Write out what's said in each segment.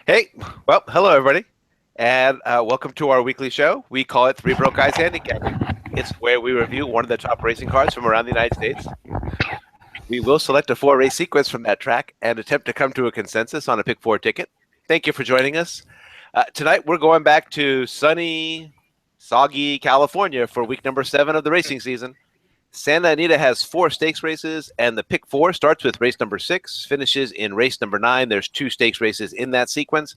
Hey, well, hello everybody, and welcome to our weekly show. We call it Three Broke Guys Handicapping. It's where we review one of the top racing cars from around the United States. We will select a four-race sequence from that track and attempt to come to a consensus on a pick four ticket. Thank you for joining us. Tonight we're going back to sunny, soggy California for week number 7 of the racing season. Santa Anita has 4 stakes races, and the pick 4 starts with race number 6, finishes in race number 9. There's 2 stakes races in that sequence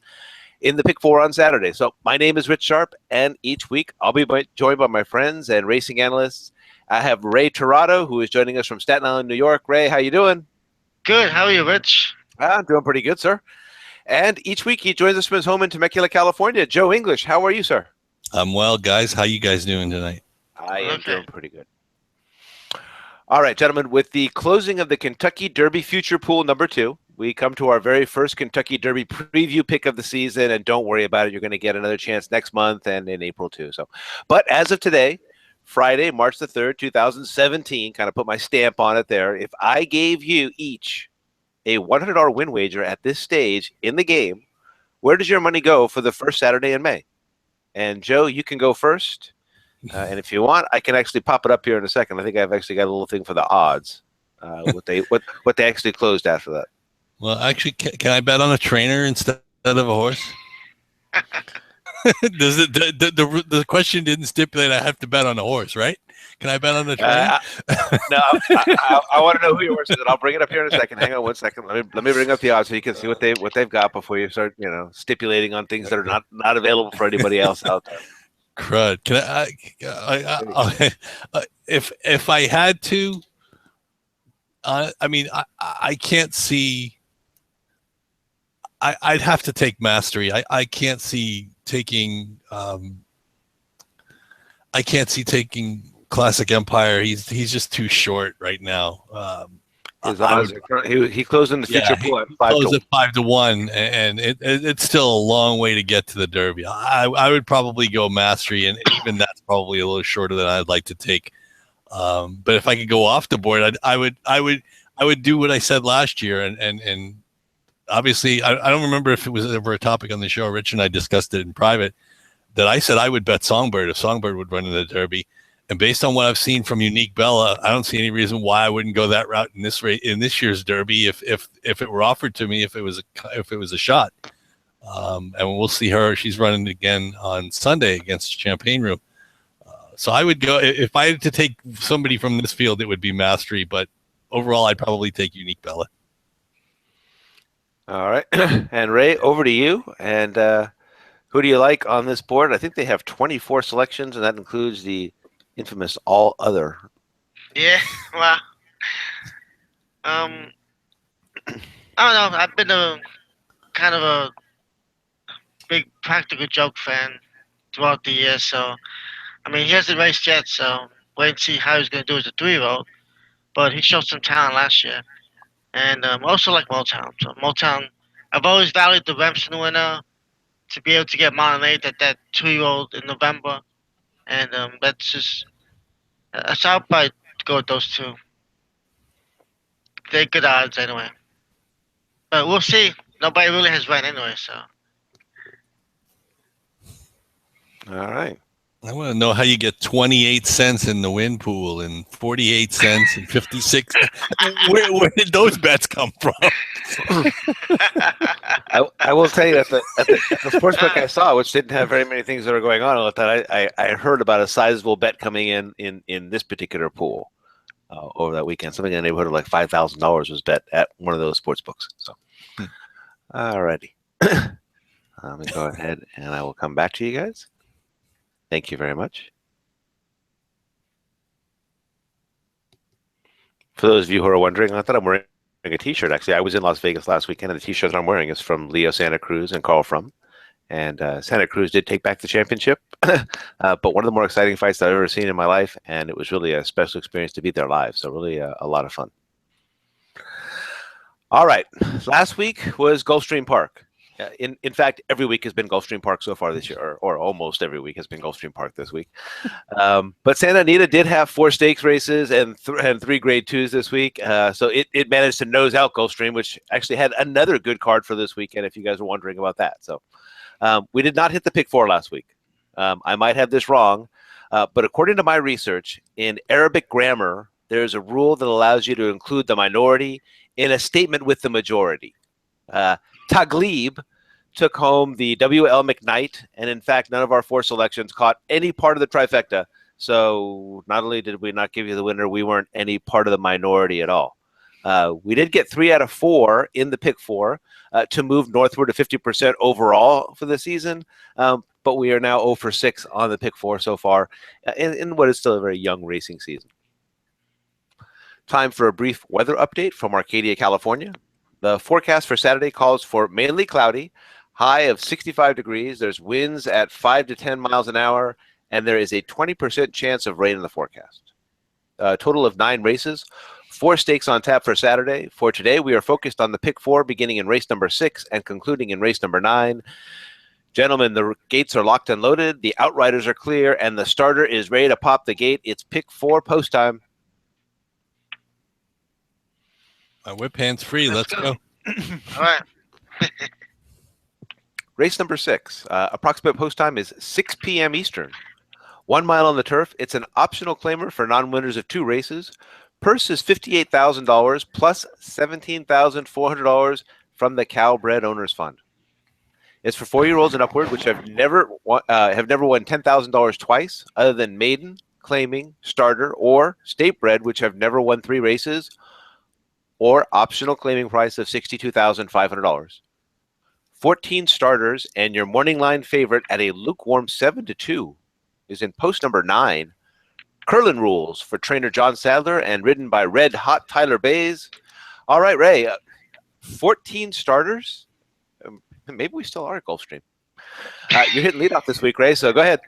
in the pick 4 on Saturday. So my name is Rich Sharp, and each week I'll be joined by my friends and racing analysts. I have Ray Torado, who is joining us from Staten Island, New York. Ray, how you doing? Good. How are you, Rich? I'm doing pretty good, sir. And each week he joins us from his home in Temecula, California. Joe English, how are you, sir? I'm well, guys. How you guys doing tonight? I am doing pretty good. All right, gentlemen, with the closing of the Kentucky Derby Future Pool number 2, we come to our very first Kentucky Derby preview pick of the season, and don't worry about it. You're going to get another chance next month and in April too. But as of today, Friday, March the 3rd, 2017, kind of put my stamp on it there. If I gave you each a $100 win wager at this stage in the game, where does your money go for the first Saturday in May? And Joe, you can go first. And if you want, I can actually pop it up here in a second. I think I've actually got a little thing for the odds. What they actually closed after that. Well, actually, can I bet on a trainer instead of a horse? Does it, the question didn't stipulate I have to bet on a horse, right? Can I bet on a trainer? No, I want to know who your horse is, and I'll bring it up here in a second. Hang on one second. Let me bring up the odds so you can see what they've got before you start, stipulating on things that are not available for anybody else out there. Crud. Can if I had to, I can't see. I'd have to take Mastery. I can't see taking. I can't see taking Classic Empire. He's just too short right now. He closed in the future pool at 5-1, and it's still a long way to get to the Derby. I would probably go Mastery, and even that's probably a little shorter than I'd like to take. But if I could go off the board, I would do what I said last year, and obviously I don't remember if it was ever a topic on the show. Rich and I discussed it in private. That I said I would bet Songbird if Songbird would run in the Derby. And based on what I've seen from Unique Bella, I don't see any reason why I wouldn't go that route in this year's Derby if it were offered to me, if it was a shot. And we'll see her. She's running again on Sunday against Champagne Room. So I would go if I had to take somebody from this field, it would be Mastery. But overall, I'd probably take Unique Bella. All right, and Ray, over to you. And who do you like on this board? I think they have 24 selections, and that includes the infamous all other. Yeah, well, I don't know. I've been a kind of a big Practical Joke fan throughout the year, so I mean he hasn't raced yet, so wait and see how he's going to do as a 3-year-old. But he showed some talent last year, and also like Motown. So Motown, I've always valued the Remsen winner to be able to get Molinade at that 2-year-old in November. And that's just, so I'll probably go with those two. They're good odds anyway. But we'll see. Nobody really has run anyway, so. All right. I want to know how you get 28 cents in the win pool and 48 cents and 56. Where did those bets come from? I will tell you at the sportsbook I saw, which didn't have very many things that are going on, that I heard about a sizable bet coming in this particular pool over that weekend. Something in the neighborhood of like $5,000 was bet at one of those sports books. So, all righty. Let me go ahead and I will come back to you guys. Thank you very much. For those of you who are wondering, I thought I'm wearing a T-shirt. Actually, I was in Las Vegas last weekend, and the T-shirt that I'm wearing is from Leo Santa Cruz and Carl Frum. And Santa Cruz did take back the championship, but one of the more exciting fights that I've ever seen in my life, and it was really a special experience to be there live. So really a lot of fun. All right, last week was Gulfstream Park. In fact, every week has been Gulfstream Park so far this year, or almost every week has been Gulfstream Park this week. But Santa Anita did have 4 stakes races and 3 Grade 2s this week. So it managed to nose out Gulfstream, which actually had another good card for this weekend, if you guys were wondering about that. So we did not hit the pick 4 last week. I might have this wrong, but according to my research, in Arabic grammar, there's a rule that allows you to include the minority in a statement with the majority. Taglib took home the W.L. McKnight, and in fact, none of our 4 selections caught any part of the trifecta. So not only did we not give you the winner, we weren't any part of the minority at all. We did get 3 out of 4 in the pick 4 to move northward to 50% overall for the season, but we are now 0 for 6 on the pick 4 so far in what is still a very young racing season. Time for a brief weather update from Arcadia, California. The forecast for Saturday calls for mainly cloudy, high of 65 degrees. There's winds at 5 to 10 miles an hour, and there is a 20% chance of rain in the forecast. A total of 9 races, 4 stakes on tap for Saturday. For today, we are focused on the pick 4, beginning in race number 6 and concluding in race number 9. Gentlemen, the gates are locked and loaded, the outriders are clear, and the starter is ready to pop the gate. It's pick 4 post time. My whip hand's free. Let's go. All right. Race number 6. Approximate post time is 6 p.m. Eastern. 1 mile on the turf. It's an optional claimer for non-winners of 2 races. Purse is $58,000 plus $17,400 from the Cowbred Owners Fund. It's for 4-year-olds and upward, which have never won $10,000 twice, other than maiden, claiming, starter, or state bred, which have never won 3 races, or optional claiming price of $62,500. 14 starters, and your morning line favorite at a lukewarm 7-2 is in post number 9. Curlin rules for trainer John Sadler and ridden by Red Hot Tyler Bays. All right, Ray, 14 starters? Maybe we still are at Gulfstream. You're hitting leadoff this week, Ray, so go ahead.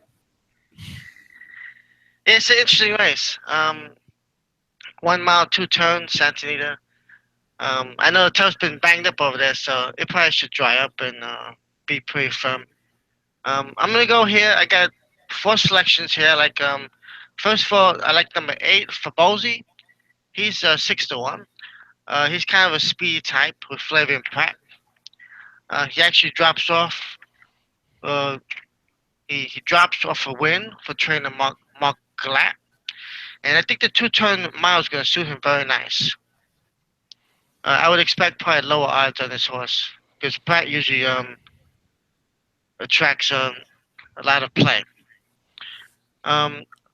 It's an interesting race. 1 mile, 2 turns, Santa Anita. I know the turf's been banged up over there, so it probably should dry up and be pretty firm. I'm gonna go here. I got 4 selections here. Like first of all, I like number 8 for Bosey. He's 6-1. He's kind of a speedy type with Flavian Pratt. He actually drops off. He drops off a win for trainer Mark Glatt, and I think the 2-turn mile is gonna suit him very nice. I would expect probably lower odds on this horse because Pratt usually attracts a lot of play.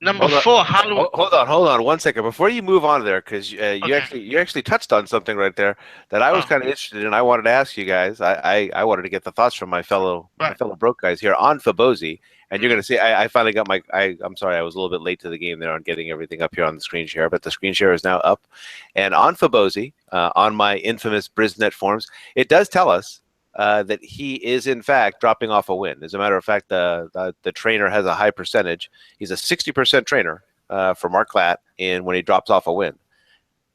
Number 4, Hollywood. Hold on 1 second before you move on there, because you actually touched on something right there that I was kind of interested in. I wanted to ask you guys. I wanted to get the thoughts from my fellow broke guys here on Fabosi. And you're going to see, I finally got I'm sorry, I was a little bit late to the game there on getting everything up here on the screen share, but the screen share is now up. And on Fabosi, on my infamous Brisnet forums, it does tell us that he is, in fact, dropping off a win. As a matter of fact, the trainer has a high percentage. He's a 60% trainer for Mark Glatt when he drops off a win.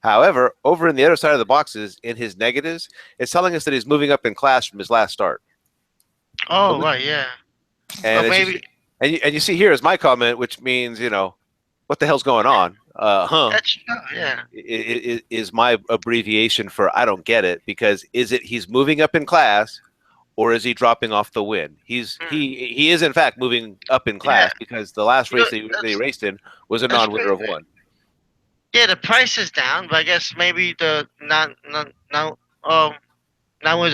However, over in the other side of the boxes, in his negatives, it's telling us that he's moving up in class from his last start. Oh, right, yeah. And maybe. You see here is my comment, which means, what the hell's going on? That's yeah. Is my abbreviation for I don't get it, because is it he's moving up in class, or is he dropping off the win? He is in fact moving up in class because the last race that he raced in was a non-winner of 1. Yeah, the price is down, but I guess maybe the non-winners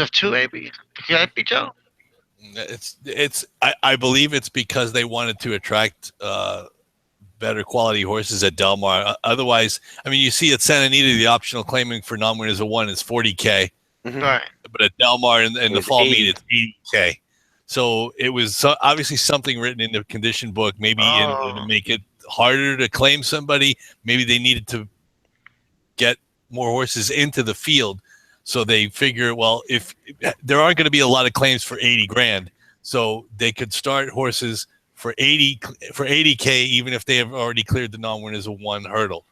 of 2 maybe. Could that be Joe? I believe it's because they wanted to attract better quality horses at Del Mar. Otherwise, I mean, you see at Santa Anita, the optional claiming for non-winners of 1 is $40K. Mm-hmm. Right. But at Del Mar in the fall meet, it's $80K. So it was obviously something written in the condition book, maybe in order to make it harder to claim somebody. Maybe they needed to get more horses into the field. So they figure, well, if there aren't going to be a lot of claims for $80,000, so they could start horses for $80K, even if they have already cleared the non-winners of 1 hurdle.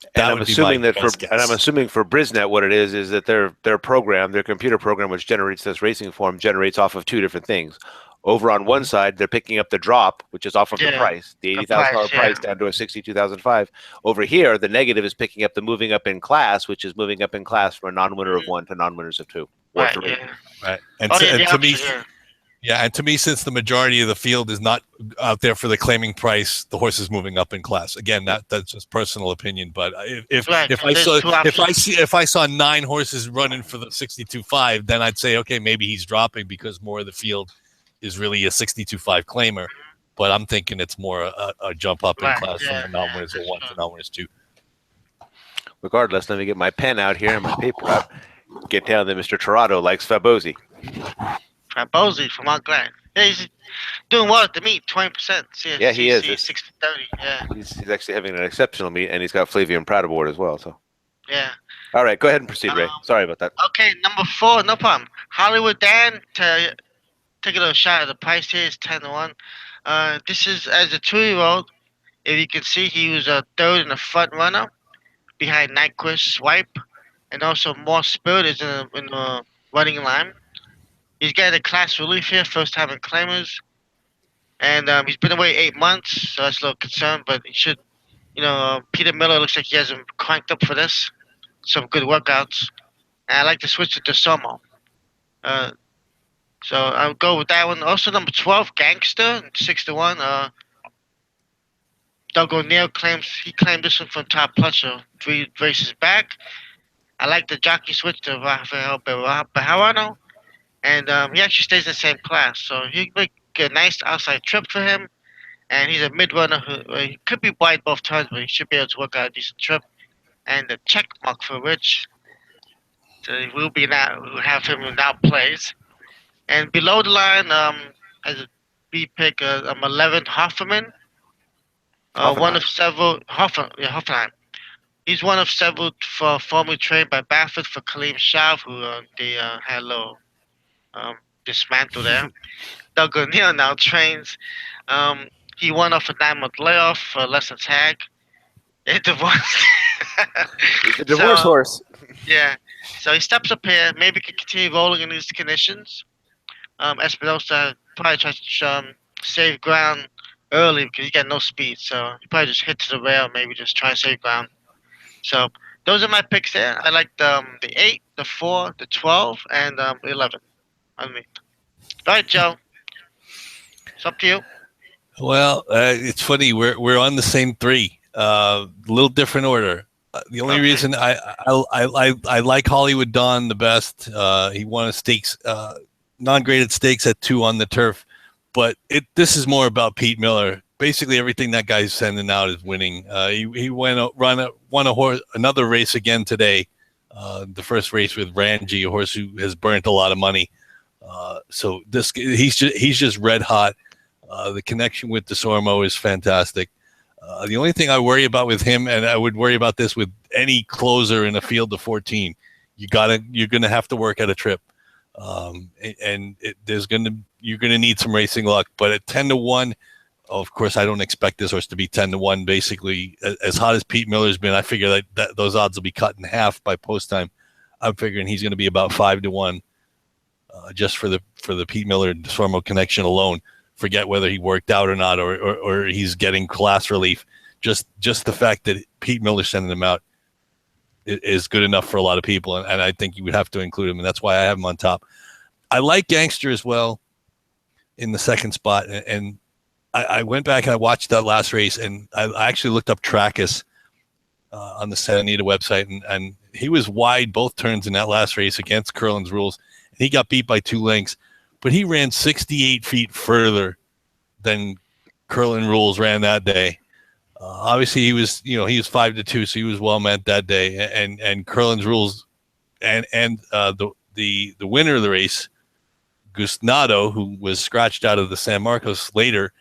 And That I'm would be assuming my that best and I'm guess. assuming for Brisnet, what it is that their program, their computer program, which generates this racing form, generates off of two different things. Over on one side, they're picking up the drop, which is off of the Yeah, price, the the $80,000 price. Yeah, price down to a 62,005. Over here, the negative is picking up the moving up in class, which is moving up in class from a non-winner of Mhm. one to non-winners of two or right. three. Yeah. Right. Oh yeah, And the to me, opposite. Yeah. yeah, and to me, since the majority of the field is not out there for the claiming price, the horse is moving up in class. Again, that's just personal opinion. But Right. if I There's saw two options. if I saw 9 horses running for the 62.5, then I'd say okay, maybe he's dropping because more of the field is really a 62.5 claimer. But I'm thinking it's more a jump up in Right. class from Yeah. the non-winners of That's 1 true. to non-winners 2. Regardless, let me get my pen out here and my paper out. Get down that Mr. Toronto likes Fabosi. Bozy from Mount Glen. Yeah, he's doing well at the meet, 20%. Yeah, he is. CC 60-30. Yeah. He's actually having an exceptional meet, and he's got Flavian Proud aboard as well. So, Yeah. all right, go ahead and proceed, Um, Ray. Sorry about that. Okay, number 4, no problem. Hollywood Dan, to take a shot at the price here is 10-1. This is as a 2-year-old. If you can see, he was a third in the front runner behind Nyquist Swipe, and also More Spirit is in the running line. He's getting a class relief here, first time in claimers, and he's been away 8 months, so that's a little concern. But he should, Peter Miller looks like he has him cranked up for this. Some good workouts, and I like to switch it to Somo. So I'll go with that one. Also, number 12, Gangster, 6-1. Doug O'Neill claimed this one from Top Puncher 3 races back. I like the jockey switch to Rafael Bejarano, and he actually stays in the same class, so he make a nice outside trip for him. And he's a mid runner who he could be wide both turns, but he should be able to work out a decent trip. And the check mark for Rich, so he will be now. We'll have him who now plays. And below the line, as a B pick, I'm 11 Hofferman. One of several Hoffenheim. He's one of several formerly trained by Baffert for Kaleem Shav, who they had a little dismantle there. Doug O'Neill now trains. He won off a 9-month layoff for less than tag. They divorced. He's a divorce horse. Yeah. So he steps up here. Maybe can continue rolling in these conditions. Espinosa probably tries to save ground early because he got no speed. So he probably just hit to the rail, maybe just try and save ground. So those are my picks there. I like the 8, the 4, the 12, and 11 underneath. All right, Joe. It's up to you. Well, it's funny. We're on the same 3, little different order. The only reason I like Hollywood Dawn the best. He won a stakes, non-graded stakes at 2 on the turf, but this is more about Pete Miller. Basically, everything that guy's sending out is winning. He won a horse, another race again today. The first race with Ranji, a horse who has burnt a lot of money. So he's just red hot. The connection with DeSormo is fantastic. The only thing I worry about with him, and I would worry about this with any closer in a field of 14, you're gonna have to work at a trip, and you're gonna need some racing luck. But at 10-1, of course, I don't expect this horse to be 10-1. Basically, as hot as Pete Miller's been, I figure that those odds will be cut in half by post time. I'm figuring he's going to be about 5-1, just for the Pete Miller DeSormo connection alone. Forget whether he worked out or not, or he's getting class relief. Just the fact that Pete Miller sending him out is good enough for a lot of people, and I think you would have to include him, and that's why I have him on top. I like Gangster as well in the second spot, and I went back and I watched that last race, and I actually looked up Trackus on the Santa Anita website, and he was wide both turns in that last race against Curlin's rules. He got beat by 2 lengths, but he ran 68 feet further than Curlin rules ran that day. Obviously, he was 5-2, so he was well met that day. And Curlin's rules, and the winner of the race, Gusnado, who was scratched out of the San Marcos later,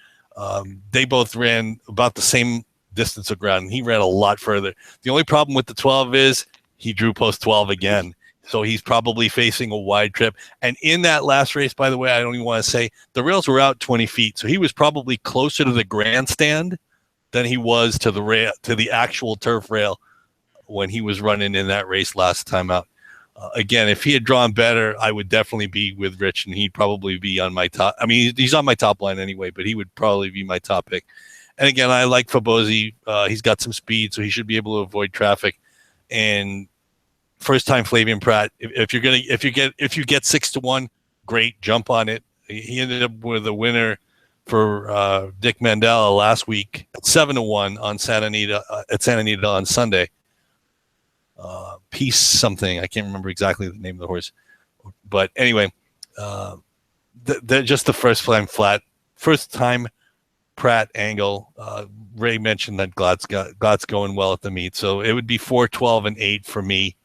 they both ran about the same distance of ground. And he ran a lot further. The only problem with the 12 is he drew post 12 again. So he's probably facing a wide trip. And in that last race, by the way, I don't even want to say, the rails were out 20 feet. So he was probably closer to the grandstand than he was to the rail, to the actual turf rail when he was running in that race last time out. Again, if he had drawn better, I would definitely be with Rich, and he'd probably be on my top. I mean, he's on my top line anyway, but he would probably be my top pick. And again, I like Fabosi. He's got some speed, so he should be able to avoid traffic. And first time Flavian Pratt. If you get 6-1, great, jump on it. He ended up with a winner for Dick Mandela last week at 7-1 on Santa Anita on Sunday. Peace something, I can't remember exactly the name of the horse, but anyway, just the first time Pratt angle. Ray mentioned that Glatt's going well at the meet, so it would be 4, 12, and 8 for me.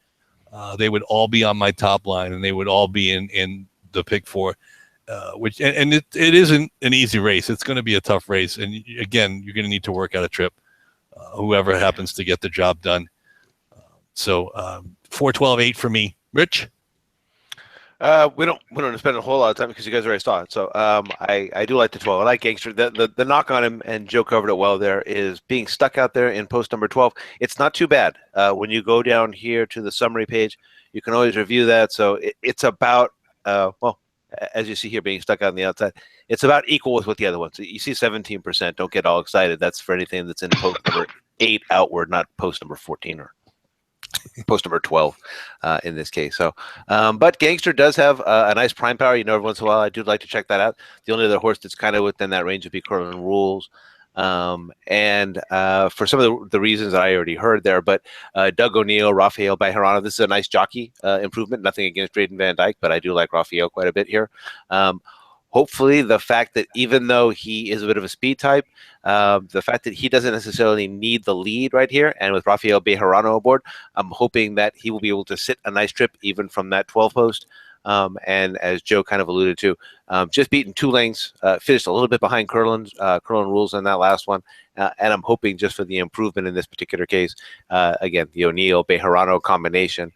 They would all be on my top line, and they would all be in the pick 4, which it isn't an easy race. It's going to be a tough race, and again, you're going to need to work out a trip. Whoever happens to get the job done. So 4, 12, 8 for me. Rich? We don't spend a whole lot of time because you guys already saw it. So I do like the 12. I like Gangster. The knock on him, and Joe covered it well there, is being stuck out there in post number 12. It's not too bad. When you go down here to the summary page, you can always review that. So it's about, as you see here, being stuck out on the outside, it's about equal with what the other ones. You see 17%. Don't get all excited. That's for anything that's in post number 8 outward, not post number 14 or post number 12 in this case. So, but Gangster does have a nice prime power. Every once in a while, I do like to check that out. The only other horse that's kind of within that range would be Curlin Rules. And for some of the reasons that I already heard there, but Doug O'Neill, Rafael Bejarano, this is a nice jockey improvement. Nothing against Drayden Van Dyke, but I do like Rafael quite a bit here. Hopefully, the fact that even though he is a bit of a speed type, the fact that he doesn't necessarily need the lead right here, and with Rafael Bejarano aboard, I'm hoping that he will be able to sit a nice trip even from that 12 post. And as Joe kind of alluded to, just beating 2 lengths, finished a little bit behind Curlin Rules on that last one. And I'm hoping just for the improvement in this particular case, again, the O'Neill Bejarano combination.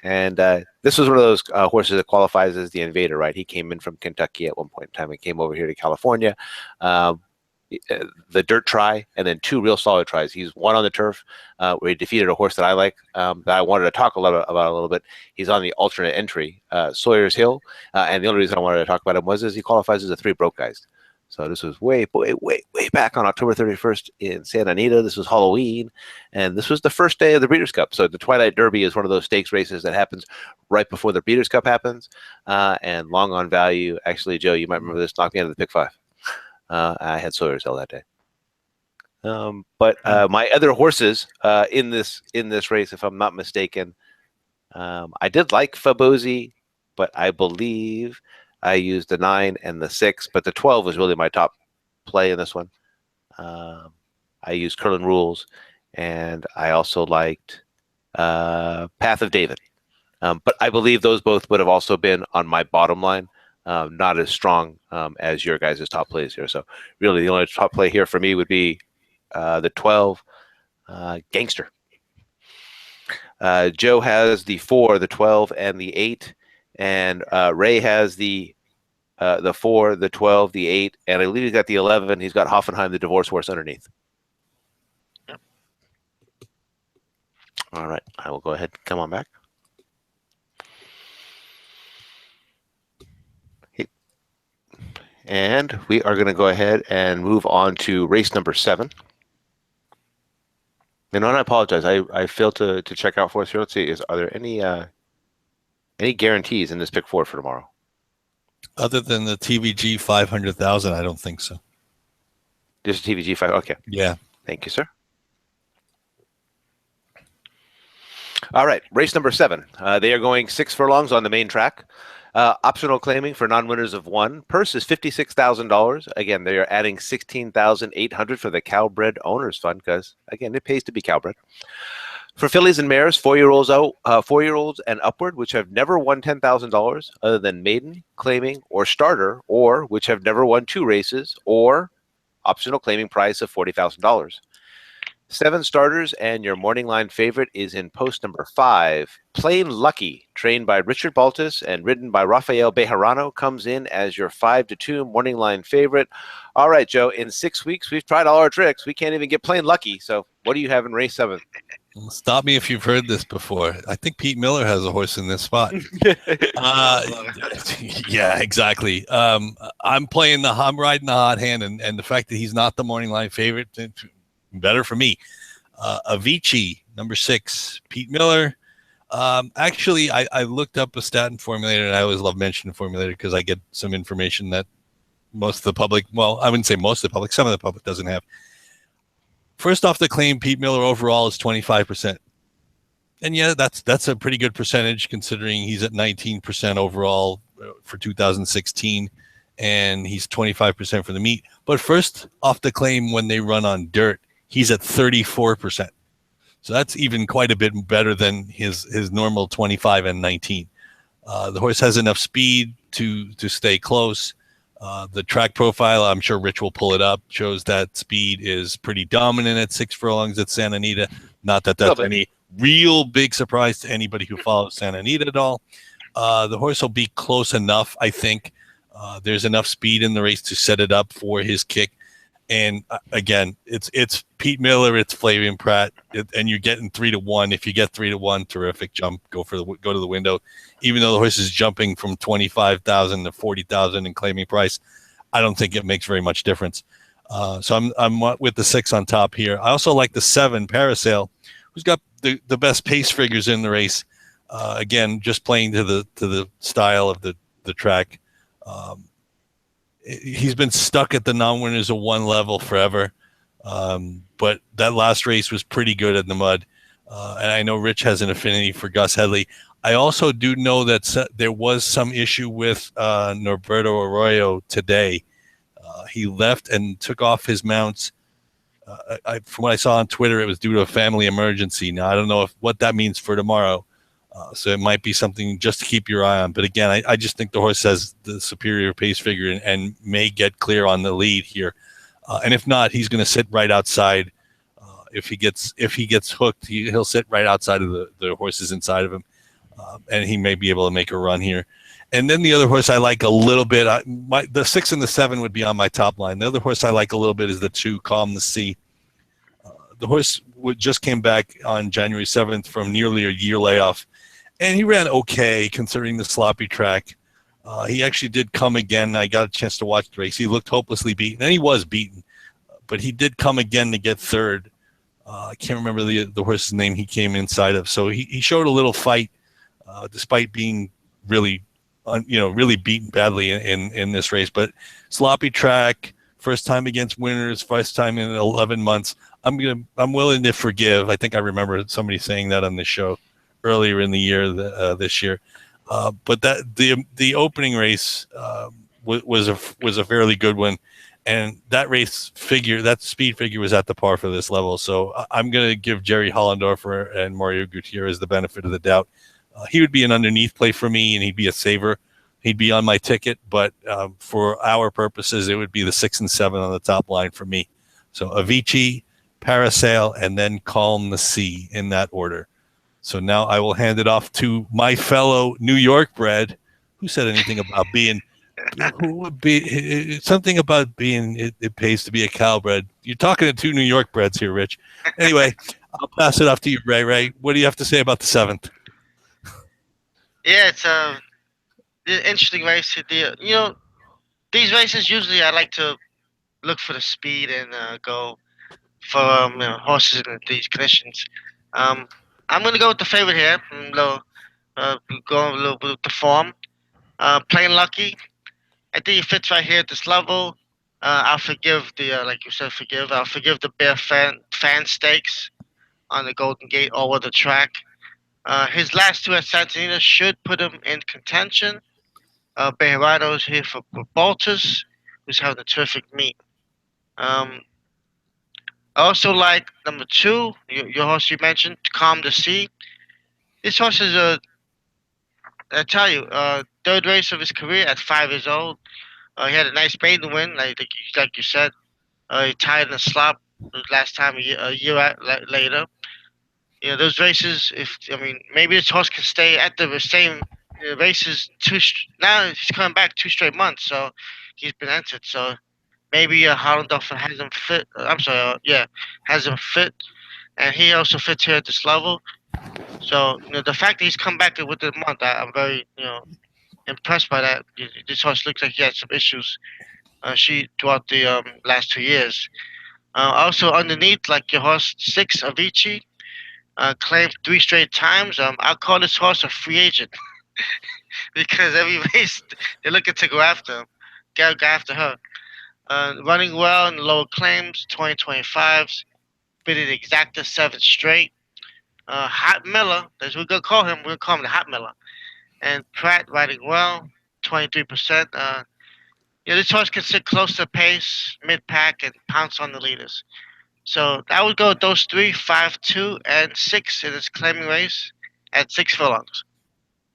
And this was one of those horses that qualifies as the Invader, right? He came in from Kentucky at one point in time and came over here to California. The dirt try and then 2 real solid tries. He's one on the turf where he defeated a horse that I like, that I wanted to talk about a little bit. He's on the alternate entry, Sawyer's Hill. And the only reason I wanted to talk about him was he qualifies as a 3 broke guys. So this was way back on October 31st in Santa Anita. This was Halloween, and this was the first day of the Breeders' Cup. So the Twilight Derby is one of those stakes races that happens right before the Breeders' Cup happens. And long on value. Actually, Joe, you might remember this, knocked me out of the pick 5. I had Sawyer's Hill that day. But my other horses in this race, if I'm not mistaken, I did like Fabosi, but I believe I used the 9 and the 6, but the 12 was really my top play in this one. I used Curlin Rules, and I also liked Path of David. But I believe those both would have also been on my bottom line, not as strong as your guys' top plays here. So really the only top play here for me would be the 12, Gangster. Joe has the 4, the 12, and the 8. And Ray has the 4, the 12, the 8, and I believe he's got the 11. He's got Hoffenheim, the divorce horse, underneath. Yep. All right, I will go ahead and come on back. And we are going to go ahead and move on to race number 7. And I apologize. I failed to check out for us here. Let's see. Are there any guarantees in this pick 4 for tomorrow? Other than the TVG 500,000, I don't think so. Just TVG 5. Okay. Yeah. Thank you, sir. All right. Race number 7. They are going 6 furlongs on the main track. Optional claiming for non-winners of 1. Purse is $56,000. Again, they are adding $16,800 for the Cowbred Owners Fund because, again, it pays to be Cowbred. For fillies and mares, 4-year-olds and upward, which have never won $10,000 other than maiden, claiming, or starter, or which have never won 2 races, or optional claiming price of $40,000. 7 starters, and your morning line favorite is in post number 5. Plain Lucky, trained by Richard Baltus and ridden by Rafael Bejarano, comes in as your 5-2 morning line favorite. All right, Joe, in 6 weeks, we've tried all our tricks. We can't even get Plain Lucky. So what do you have in race 7? Stop me if you've heard this before. I think Pete Miller has a horse in this spot. Uh, yeah, exactly. I'm playing I'm riding the hot hand, and the fact that he's not the morning line favorite, better for me. Avicii, number 6, Pete Miller. Actually, I looked up a statin formulator, and I always love mentioning formulator because I get some information that most of the public, well, I wouldn't say most of the public, some of the public doesn't have. First off the claim, Pete Miller overall is 25%. And yeah, that's a pretty good percentage considering he's at 19% overall for 2016, and he's 25% for the meet. But first off the claim, when they run on dirt, he's at 34%. So that's even quite a bit better than his normal 25 and 19. The horse has enough speed to stay close. The track profile, I'm sure Rich will pull it up, shows that speed is pretty dominant at 6 furlongs at Santa Anita. Not that that's any real big surprise to anybody who follows Santa Anita at all. The horse will be close enough, I think. There's enough speed in the race to set it up for his kick. And again, it's Pete Miller, it's Flavian Pratt, and you're getting 3-1. If you get 3-1, terrific jump. Go to the window. Even though the horse is jumping from 25,000 to 40,000 in claiming price, I don't think it makes very much difference. So I'm with the 6 on top here. I also like the 7 Parasail, who's got the best pace figures in the race. Again, just playing to the style of the track. He's been stuck at the non-winners of 1 level forever. But that last race was pretty good in the mud. And I know Rich has an affinity for Gus Headley. I also do know that there was some issue with Norberto Arroyo today. He left and took off his mounts. From what I saw on Twitter, it was due to a family emergency. Now, I don't know what that means for tomorrow. So it might be something just to keep your eye on. But again, I just think the horse has the superior pace figure and may get clear on the lead here. And if not, he's going to sit right outside. If he gets hooked, he'll sit right outside of the horses inside of him, and he may be able to make a run here. And then the other horse I like a little bit, the 6 and the 7 would be on my top line. The other horse I like a little bit is the 2, Calm the Sea. The horse just came back on January 7th from nearly a year layoff, and he ran okay considering the sloppy track. He actually did come again. I got a chance to watch the race. He looked hopelessly beaten, and he was beaten, but he did come again to get 3rd. I can't remember the horse's name he came inside of. So he showed a little fight, despite being really beaten badly in this race. But sloppy track, first time against winners, first time in 11 months. I'm willing to forgive. I think I remember somebody saying that on the show earlier in the year, this year. But that the opening race was a fairly good one, and that speed figure was at the par for this level. So I'm going to give Jerry Hollendorfer and Mario Gutierrez the benefit of the doubt. He would be an underneath play for me, and he'd be a saver. He'd be on my ticket, but for our purposes, it would be the 6 and 7 on the top line for me. So Avicii, Parasail, and then Calm the Sea in that order. So now I will hand it off to my fellow New York bred. Who said anything about being? Who would be something about being? It pays to be a Calbred. You're talking to 2 New York breds here, Rich. Anyway, I'll pass it off to you, Ray. Ray, what do you have to say about the 7th? Yeah, it's an interesting race. These races usually I like to look for the speed and go for horses in these conditions. I'm gonna go with the favorite here. Go a little bit with the form. Plain lucky. I think he fits right here at this level. I'll forgive like you said, forgive. I'll forgive the bare fan stakes on the Golden Gate over the track. His last 2 at Santa Anita should put him in contention. Bejarato's here for Baltus, who's having a terrific meet. I also like number 2, your horse you mentioned, Calm the Sea. This horse is I tell you, 3rd race of his career at 5 years old. He had a nice maiden win, like you said. He tied in the slop last time a year later. Those races. Maybe this horse can stay at the same races. Now he's coming back 2 straight months, so he's been entered. So maybe Hollendorfer has him fit. I'm sorry, has him fit, and he also fits here at this level. So the fact that he's come back with the month, I'm very impressed by that. This horse looks like he had some issues. She throughout the last 2 years. Also underneath, like your horse six Avicii, claimed 3 straight times. I'll call this horse a free agent because every race they're looking to go after him, go after her. Running well in the lower claims, 2025s, bidding exacta 7 straight. Hot Miller, that's what we're gonna call him. We're gonna call him the Hot Miller. And Pratt riding well, 23%. This horse can sit close to pace, mid pack, and pounce on the leaders. So I would go with those three, 5, 2, and 6 in this claiming race at 6 furlongs.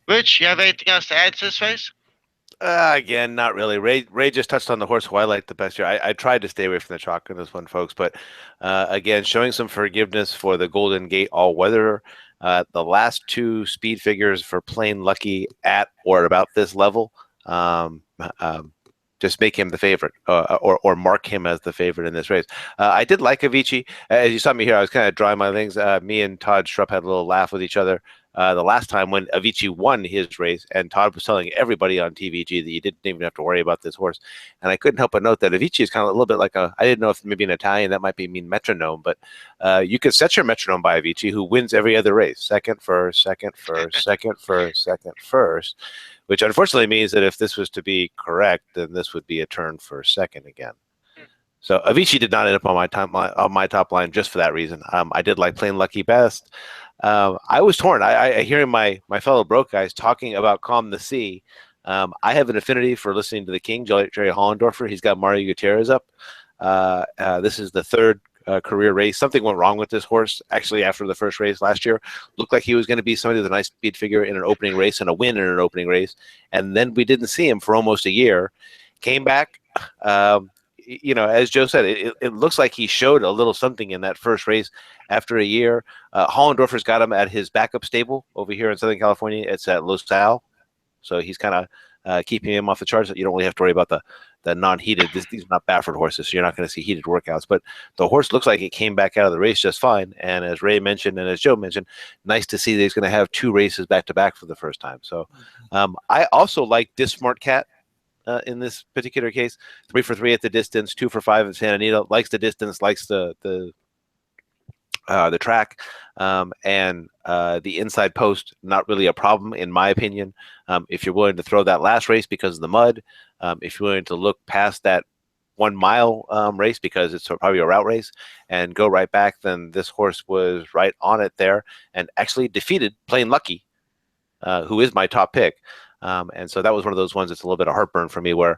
Rich, you have anything else to add to this race? Again, not really. Ray just touched on the horse who I like the best here. I tried to stay away from the chalk in this one, folks, but again, showing some forgiveness for the Golden Gate All Weather. The last two speed figures for Plain Lucky at or about this level. Just make him the favorite, or mark him as the favorite in this race. I did like Avicii. As you saw me here, I was kind of drawing my things. Me and Todd Strupp had a little laugh with each other the last time when Avicii won his race, and Todd was telling everybody on TVG that you didn't even have to worry about this horse. And I couldn't help but note that Avicii is kind of a little bit like I didn't know if maybe in Italian that might be mean metronome, but you could set your metronome by Avicii, who wins every other race. Second, first, second, first, second, first, second, first. Which unfortunately means that if this was to be correct, then this would be a turn for second again. So Avicii did not end up on my top line just for that reason. I did like Plain Lucky best. I was torn. I hearing my fellow broke guys talking about Calm the Sea. I have an affinity for listening to the King, Jerry Hollendorfer. He's got Mario Gutierrez up. This is the third career race. Something went wrong with this horse actually after the first race last year. Looked like he was going to be somebody with a nice speed figure in an opening race and a win in an opening race, and then we didn't see him for almost a year. Came back, as Joe said, it looks like he showed a little something in that first race after a year. Hollendorfer's got him at his backup stable over here in Southern California. It's at Los Al, so he's kind of keeping him off the charts. You don't really have to worry about the non-heated. These are not Baffert horses, so you're not going to see heated workouts. But the horse looks like it came back out of the race just fine. And as Ray mentioned and as Joe mentioned, nice to see that he's going to have 2 races back-to-back for the first time. So I also like This Smart Cat in this particular case. 3 for 3 at the distance, 2 for 5 at Santa Anita. Likes the distance, likes the track, and the inside post, not really a problem in my opinion. If you're willing to throw that last race because of the mud, if you're willing to look past that 1 mile race because it's probably a route race and go right back, then this horse was right on it there and actually defeated Plain Lucky, who is my top pick. And so that was one of those ones that's a little bit of heartburn for me, where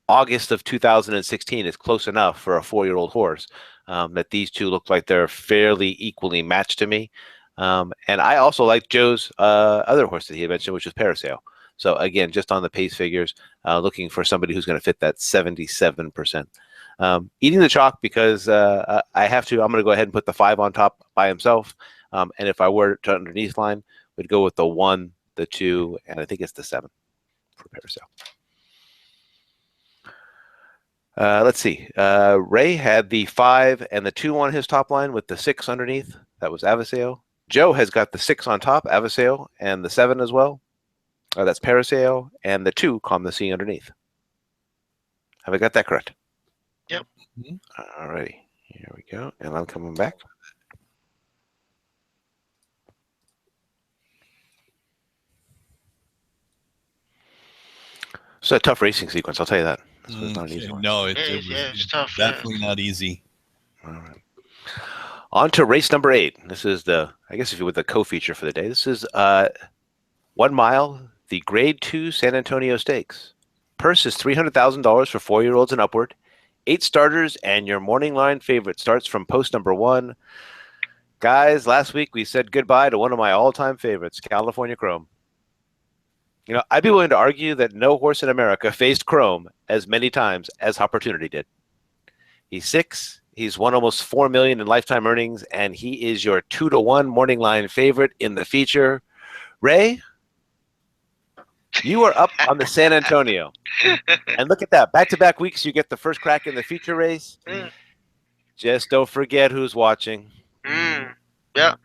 August of 2016 is close enough for a 4-year-old horse that these two look like they're fairly equally matched to me. And I also like Joe's other horse that he had mentioned, which is Parasail. So again, just on the pace figures, looking for somebody who's going to fit that 77%. Eating the chalk because I have to. I'm going to go ahead and put the 5 on top by himself. And if I were to underneath line, we'd go with the 1, the 2, and I think it's the 7 for Parasail. Let's see. Ray had the 5 and the 2 on his top line with the 6 underneath. That was Avaseo. Joe has got the 6 on top, Avaseo, and the 7 as well. That's Parasail, and the 2, Calm the Sea underneath. Have I got that correct? Yep. All righty. Here we go. And I'm coming back. It's a tough racing sequence, I'll tell you that. It's not an easy one. No, it's tough. Definitely not easy. All right. On to race number 8. This is I guess if you would, the co-feature for the day. This is 1 mile, the Grade 2 San Antonio Stakes. Purse is $300,000 for 4-year-olds and upward. 8 starters, and your morning line favorite starts from post number 1. Guys, last week we said goodbye to one of my all-time favorites, California Chrome. I'd be willing to argue that no horse in America faced Chrome as many times as Opportunity did. He's 6. He's won almost $4 million in lifetime earnings, and he is your 2-to-1 morning line favorite in the feature. Ray, you are up on the San Antonio. And look at that. Back-to-back weeks, you get the first crack in the feature race. Just don't forget who's watching. Yep.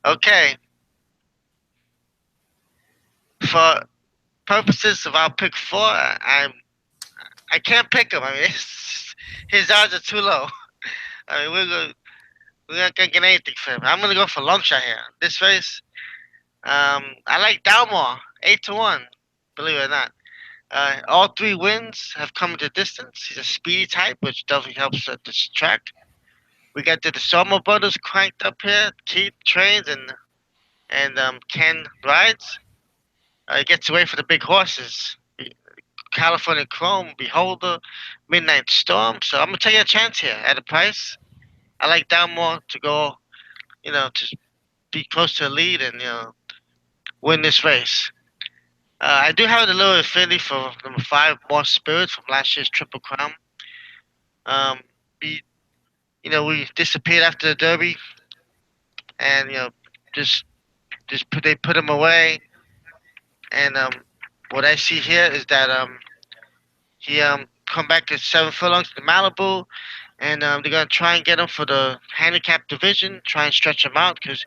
Okay. For purposes of our pick 4, I can't pick him. I mean, his odds are too low. I mean, we're not gonna get anything for him. I'm gonna go for long shot here. This race, I like Dalmore, 8-1. Believe it or not, all 3 wins have come at the distance. He's a speedy type, which definitely helps at this track. We got the DeSormo brothers cranked up here. Keith trains and Ken rides. He gets away for the big horses. California Chrome, Beholder, Midnight Storm. So I'm gonna take a chance here at a price. I like Dalmore to go, to be close to the lead and win this race. I do have a little affinity for number 5, More Spirit from last year's Triple Crown. We we disappeared after the Derby, and just they put him away. And what I see here is that he come back to 7 furlongs to Malibu, and they're gonna try and get him for the handicap division, try and stretch him out because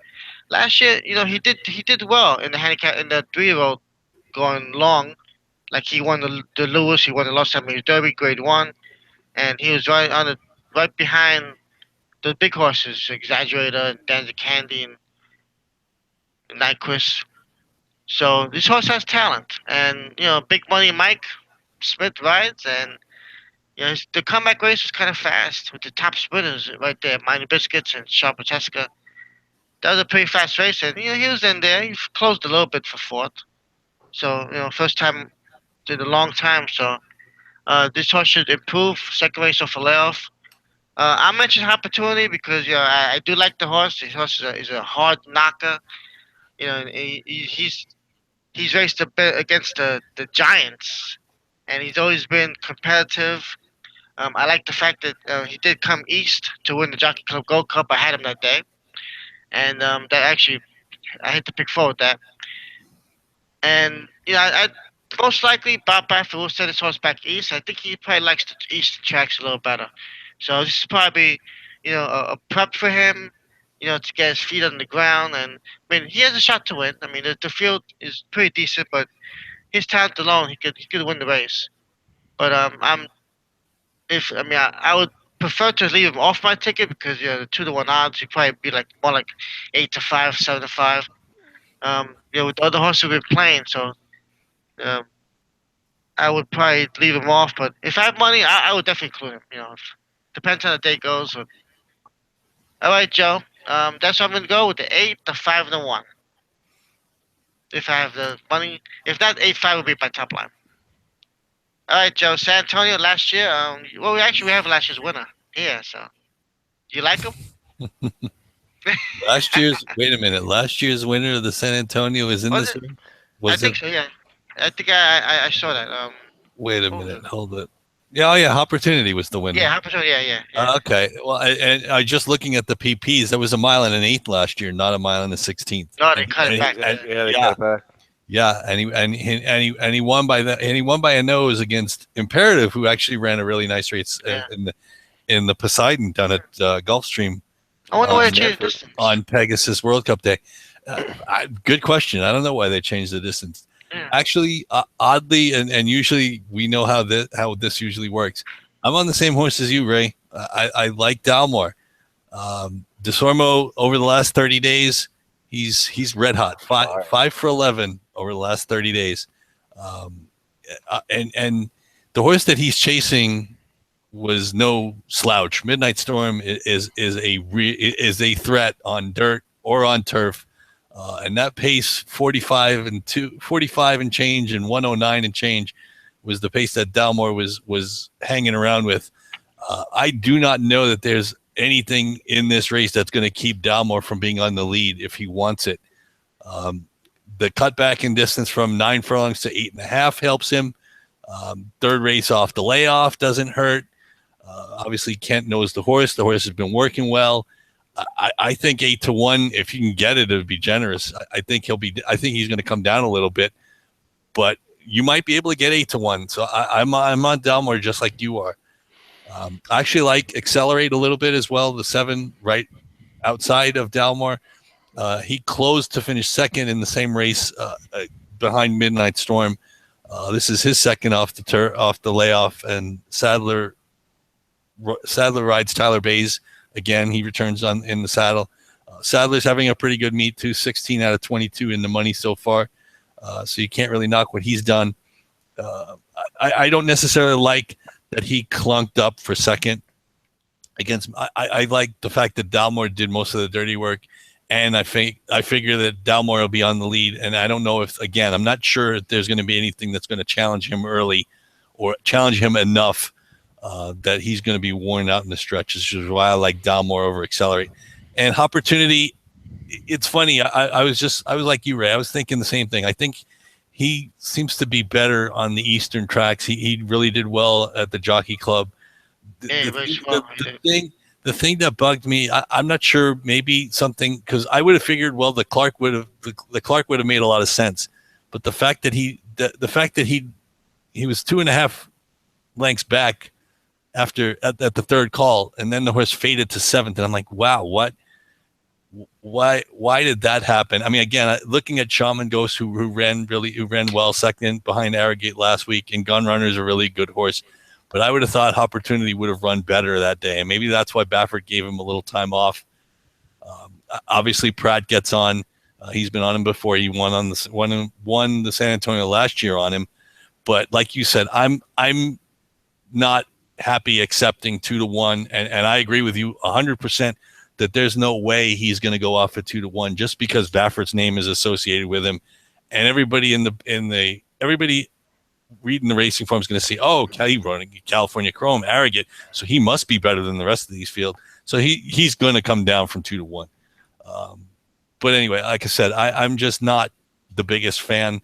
last year he did well in the handicap in the 3-year-old going long. Like he won the Lewis, he won the Los Angeles Derby Grade 1, and he was right behind the big horses, Exaggerator, and Danza Candy, and Nyquist. So this horse has talent, and Big Money Mike Smith rides, and the comeback race was kind of fast with the top sprinters right there, Miney Biscuits and Sharpateska. That was a pretty fast race, and he was in there. He closed a little bit for 4th. So first time in a long time. So this horse should improve. Second race off a layoff. I mentioned Opportunity because I do like the horse. This horse is a hard knocker. He's raced a bit against the giants, and he's always been competitive. I like the fact that he did come east to win the Jockey Club Gold Cup. I had him that day, and that actually I hit the pick 4 with that. And I most likely Bob Bradford will send his horse back east. I think he probably likes the east tracks a little better. So this is probably a prep for him, to get his feet on the ground. And I mean, he has a shot to win. I mean, the field is pretty decent, but his talent alone, he could win the race. But I would prefer to leave him off my ticket because the 2-1 odds, he'd probably be more like 8-5, 7-5. With the other horses we've been playing, so I would probably leave him off. But if I have money, I would definitely include him. Depends how the day goes. But, all right, Joe. That's what I'm gonna go with the 8, the 5, and the 1. If I have the money, if not, 8-5 would be my top line. All right, Joe. San Antonio last year. We have last year's winner here. So, do you like him? Wait a minute. Last year's winner of the San Antonio is in this one? I think so, yeah. I think I saw that. Wait a minute. Hold it. Yeah, Opportunity was the winner. Yeah, Opportunity, yeah. Okay. Well, I just looking at the PPs, there was a mile and an 1/8 last year, not a mile and a 16th. No, they cut it back. They cut it back. Yeah, and he won by that, and he won by a nose against Imperative, who actually ran a really nice race in the Poseidon down at Gulfstream. I wonder why they changed the distance on Pegasus World Cup Day. Good question. I don't know why they changed the distance. Yeah. Actually, oddly, and usually we know how this usually works. I'm on the same horse as you, Ray. I like Dalmore. DeSormo over the last 30 days, he's red hot. 5 for 11 over the last 30 days. And the horse that he's chasing was no slouch. Midnight Storm is a threat on dirt or on turf. And that pace 45 and change and 109 and change was the pace that Dalmore was hanging around with. I do not know that there's anything in this race that's going to keep Dalmore from being on the lead if he wants it. The cutback in distance from 9 furlongs to 8.5 helps him. Third race off the layoff doesn't hurt. Obviously, Kent knows the horse. The horse has been working well. I think 8-1. If you can get it, it would be generous. I think he's going to come down a little bit, but you might be able to get 8-1. So I'm on Dalmore just like you are. I actually like Accelerate a little bit as well. The 7 right outside of Dalmore. He closed to finish second in the same race behind Midnight Storm. This is his second off the layoff, and Sadler rides Tyler Bays again. He returns in the saddle. Sadler's having a pretty good meet too, 16 out of 22 in the money so far. So you can't really knock what he's done. I don't necessarily like that he clunked up for second against. I like the fact that Dalmore did most of the dirty work, and I figure that Dalmore will be on the lead. And I don't know if, again, I'm not sure if there's going to be anything that's going to challenge him early or challenge him enough that he's going to be worn out in the stretches, which is why I like Dalmore over Accelerate. And Opportunity, it's funny. I was like you, Ray. I was thinking the same thing. I think he seems to be better on the Eastern tracks. He really did well at the Jockey Club. The thing that bugged me, I'm not sure, maybe something, because I would have figured, well, the Clark would have made a lot of sense, but the fact that he was 2.5 lengths back at the third call, and then the horse faded to 7th, and I'm like, wow, what? Why did that happen? I mean, again, looking at Shaman Ghost, who ran well second behind Arrogate last week, and Gun Runner's a really good horse, but I would have thought Opportunity would have run better that day, and maybe that's why Baffert gave him a little time off. Obviously, Pratt gets on. He's been on him before. He won the San Antonio last year on him, but like you said, I'm not happy accepting 2-1, and I agree with you 100%. That there's no way he's going to go off at 2-1 just because Baffert's name is associated with him, and everybody everybody reading the racing form is going to say, "Oh, he running California Chrome, Arrogate, so he must be better than the rest of these field." So he's going to come down from 2-1. But anyway, like I said, I'm just not the biggest fan,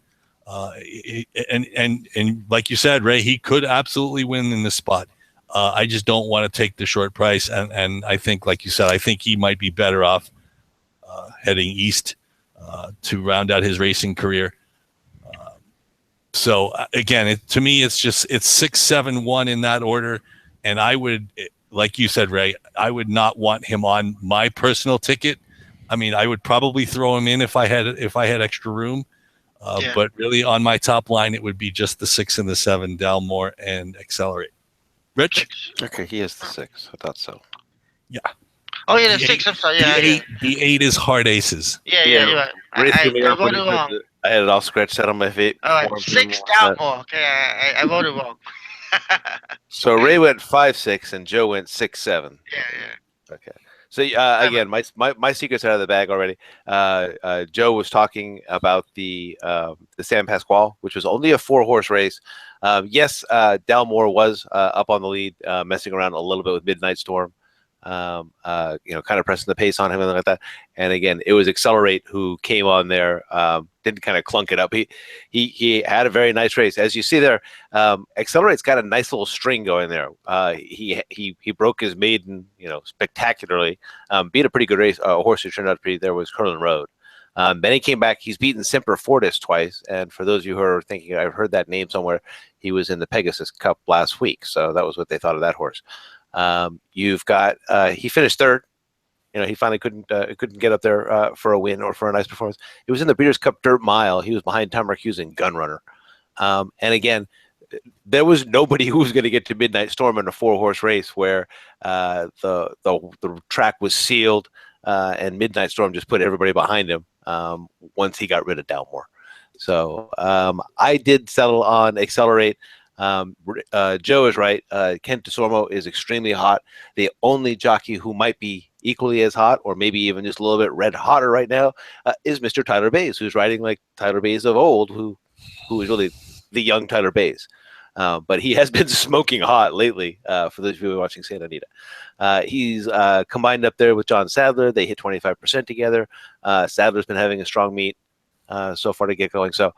and like you said, Ray, he could absolutely win in this spot. I just don't want to take the short price, and I think, like you said, I think he might be better off heading east to round out his racing career. So again, to me, it's 6, 7, 1 in that order, and I would, like you said, Ray, I would not want him on my personal ticket. I mean, I would probably throw him in if I had extra room, but really on my top line, it would be just the 6 and the 7, Dalmore and Accelerate. Rich? Okay, he is the 6. I thought so. Yeah. Oh yeah, the 6. I'm sorry. Yeah, the 8 is Hard Aces. Yeah, you're right. I voted wrong. I had it all scratched out on my feet. All right, 6 Dalmore. Okay, I voted wrong. So Ray went 5-6 and Joe went 6-7. Yeah. Okay. So again, my secret's out of the bag already. Joe was talking about the San Pasquale, which was only a 4-horse race. Yes, Dalmore was up on the lead, messing around a little bit with Midnight Storm, kind of pressing the pace on him and like that. And again, it was Accelerate who came on there, didn't kind of clunk it up. He had a very nice race, as you see there. Accelerate's got a nice little string going there. He broke his maiden, spectacularly. Beat a pretty good race. A horse who turned out to be there was Curlin Road. Then he came back. He's beaten Semper Fortis twice. And for those of you who are thinking, I've heard that name somewhere, he was in the Pegasus Cup last week. So that was what they thought of that horse. You've got he finished third. He finally couldn't get up there for a win or for a nice performance. It was in the Breeders' Cup Dirt Mile. He was behind Tom Hughes and Gun Runner. And again, there was nobody who was going to get to Midnight Storm in a 4-horse race where the track was sealed and Midnight Storm just put everybody behind him once he got rid of Dalmore. So I did settle on Accelerate. Joe is right. Kent DeSormo is extremely hot. The only jockey who might be equally as hot, or maybe even just a little bit red hotter right now, is Mr. Tyler Bays, who's riding like Tyler Bays of old, who is really the young Tyler Bays. But he has been smoking hot lately, for those of you who are watching Santa Anita. He's combined up there with John Sadler. They hit 25% together. Sadler's been having a strong meet so far to get going. So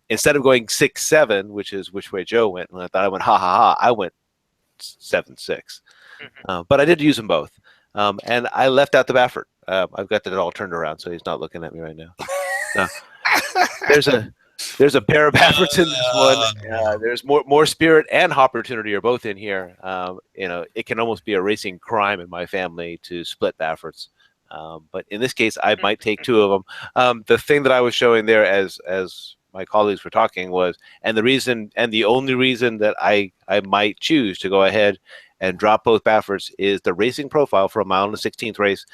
instead of going 6-7, which is which way Joe went, and I thought I went ha, I went 7-6. But I did use them both. And I left out the Baffert. I've got that all turned around, so he's not looking at me right now. There's There's a pair of Bafferts in this one. There's more spirit and opportunity are both in here. It can almost be a racing crime in my family to split Bafferts. But in this case, I might take two of them. The thing that I was showing there as my colleagues were talking was, and the only reason that I might choose to go ahead and drop both Bafferts is the racing profile for a mile and a 16th race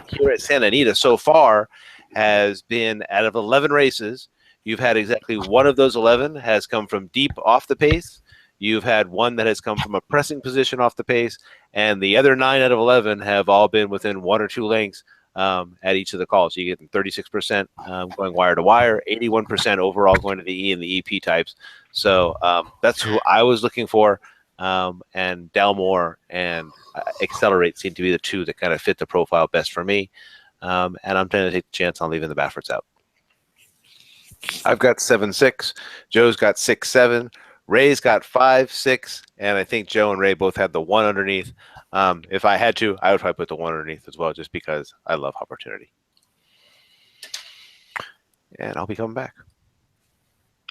here at Santa Anita so far has been out of 11 races. You've had exactly one of those 11 has come from deep off the pace. You've had one that has come from a pressing position off the pace, and the other 9 out of 11 have all been within 1 or 2 lengths at each of the calls. So you get 36% going wire to wire, 81% overall going to the E and the EP types. So that's who I was looking for. And Dalmore and Accelerate seem to be the two that kind of fit the profile best for me. And I'm trying to take the chance on leaving the Bafferts out. I've got 7-6. Joe's got 6-7. Ray's got 5-6. And I think Joe and Ray both had the 1 underneath. If I had to, I would probably put the 1 underneath as well, just because I love opportunity. And I'll be coming back.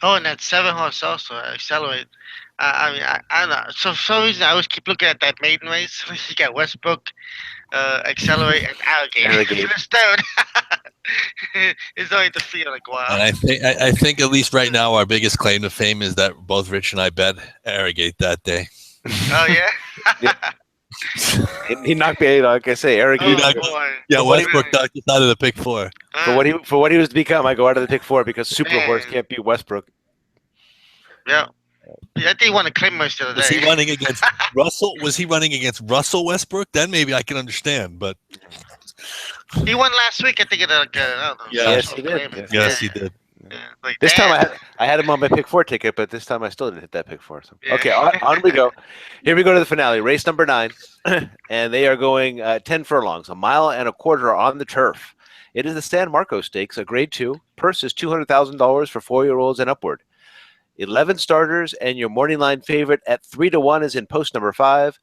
Oh, and that 7-horse also, Accelerate. I don't know. So for some reason, I always keep looking at that maiden race. You got Westbrook, Accelerate, and Arrogate. It's third. It's only to feel like, wow. And I think at least right now, our biggest claim to fame is that both Rich and I bet Arrogate that day. Oh, yeah? He knocked me, like I say, Arrogate. Westbrook knocked us out of the pick 4. For what he was to become, I go out of the pick 4 because Super Horse can't beat Westbrook. Yeah. I think he won a claim race the other day. Was he running against Russell? Was he running against Russell Westbrook? Then maybe I can understand. But he won last week. I think it. I don't know. Yes, he did. Yes, he did. Yeah, this time I had him on my pick 4 ticket, but this time I still didn't hit that pick 4. So. Yeah. Okay, on we go. Here we go to the finale, race number 9, and they are going 10 furlongs, 1.25 miles on the turf. It is the San Marcos Stakes, a Grade 2. Purse is $200,000 for 4-year-olds and upward. 11 starters, and your morning line favorite at 3-1 is in post number 5.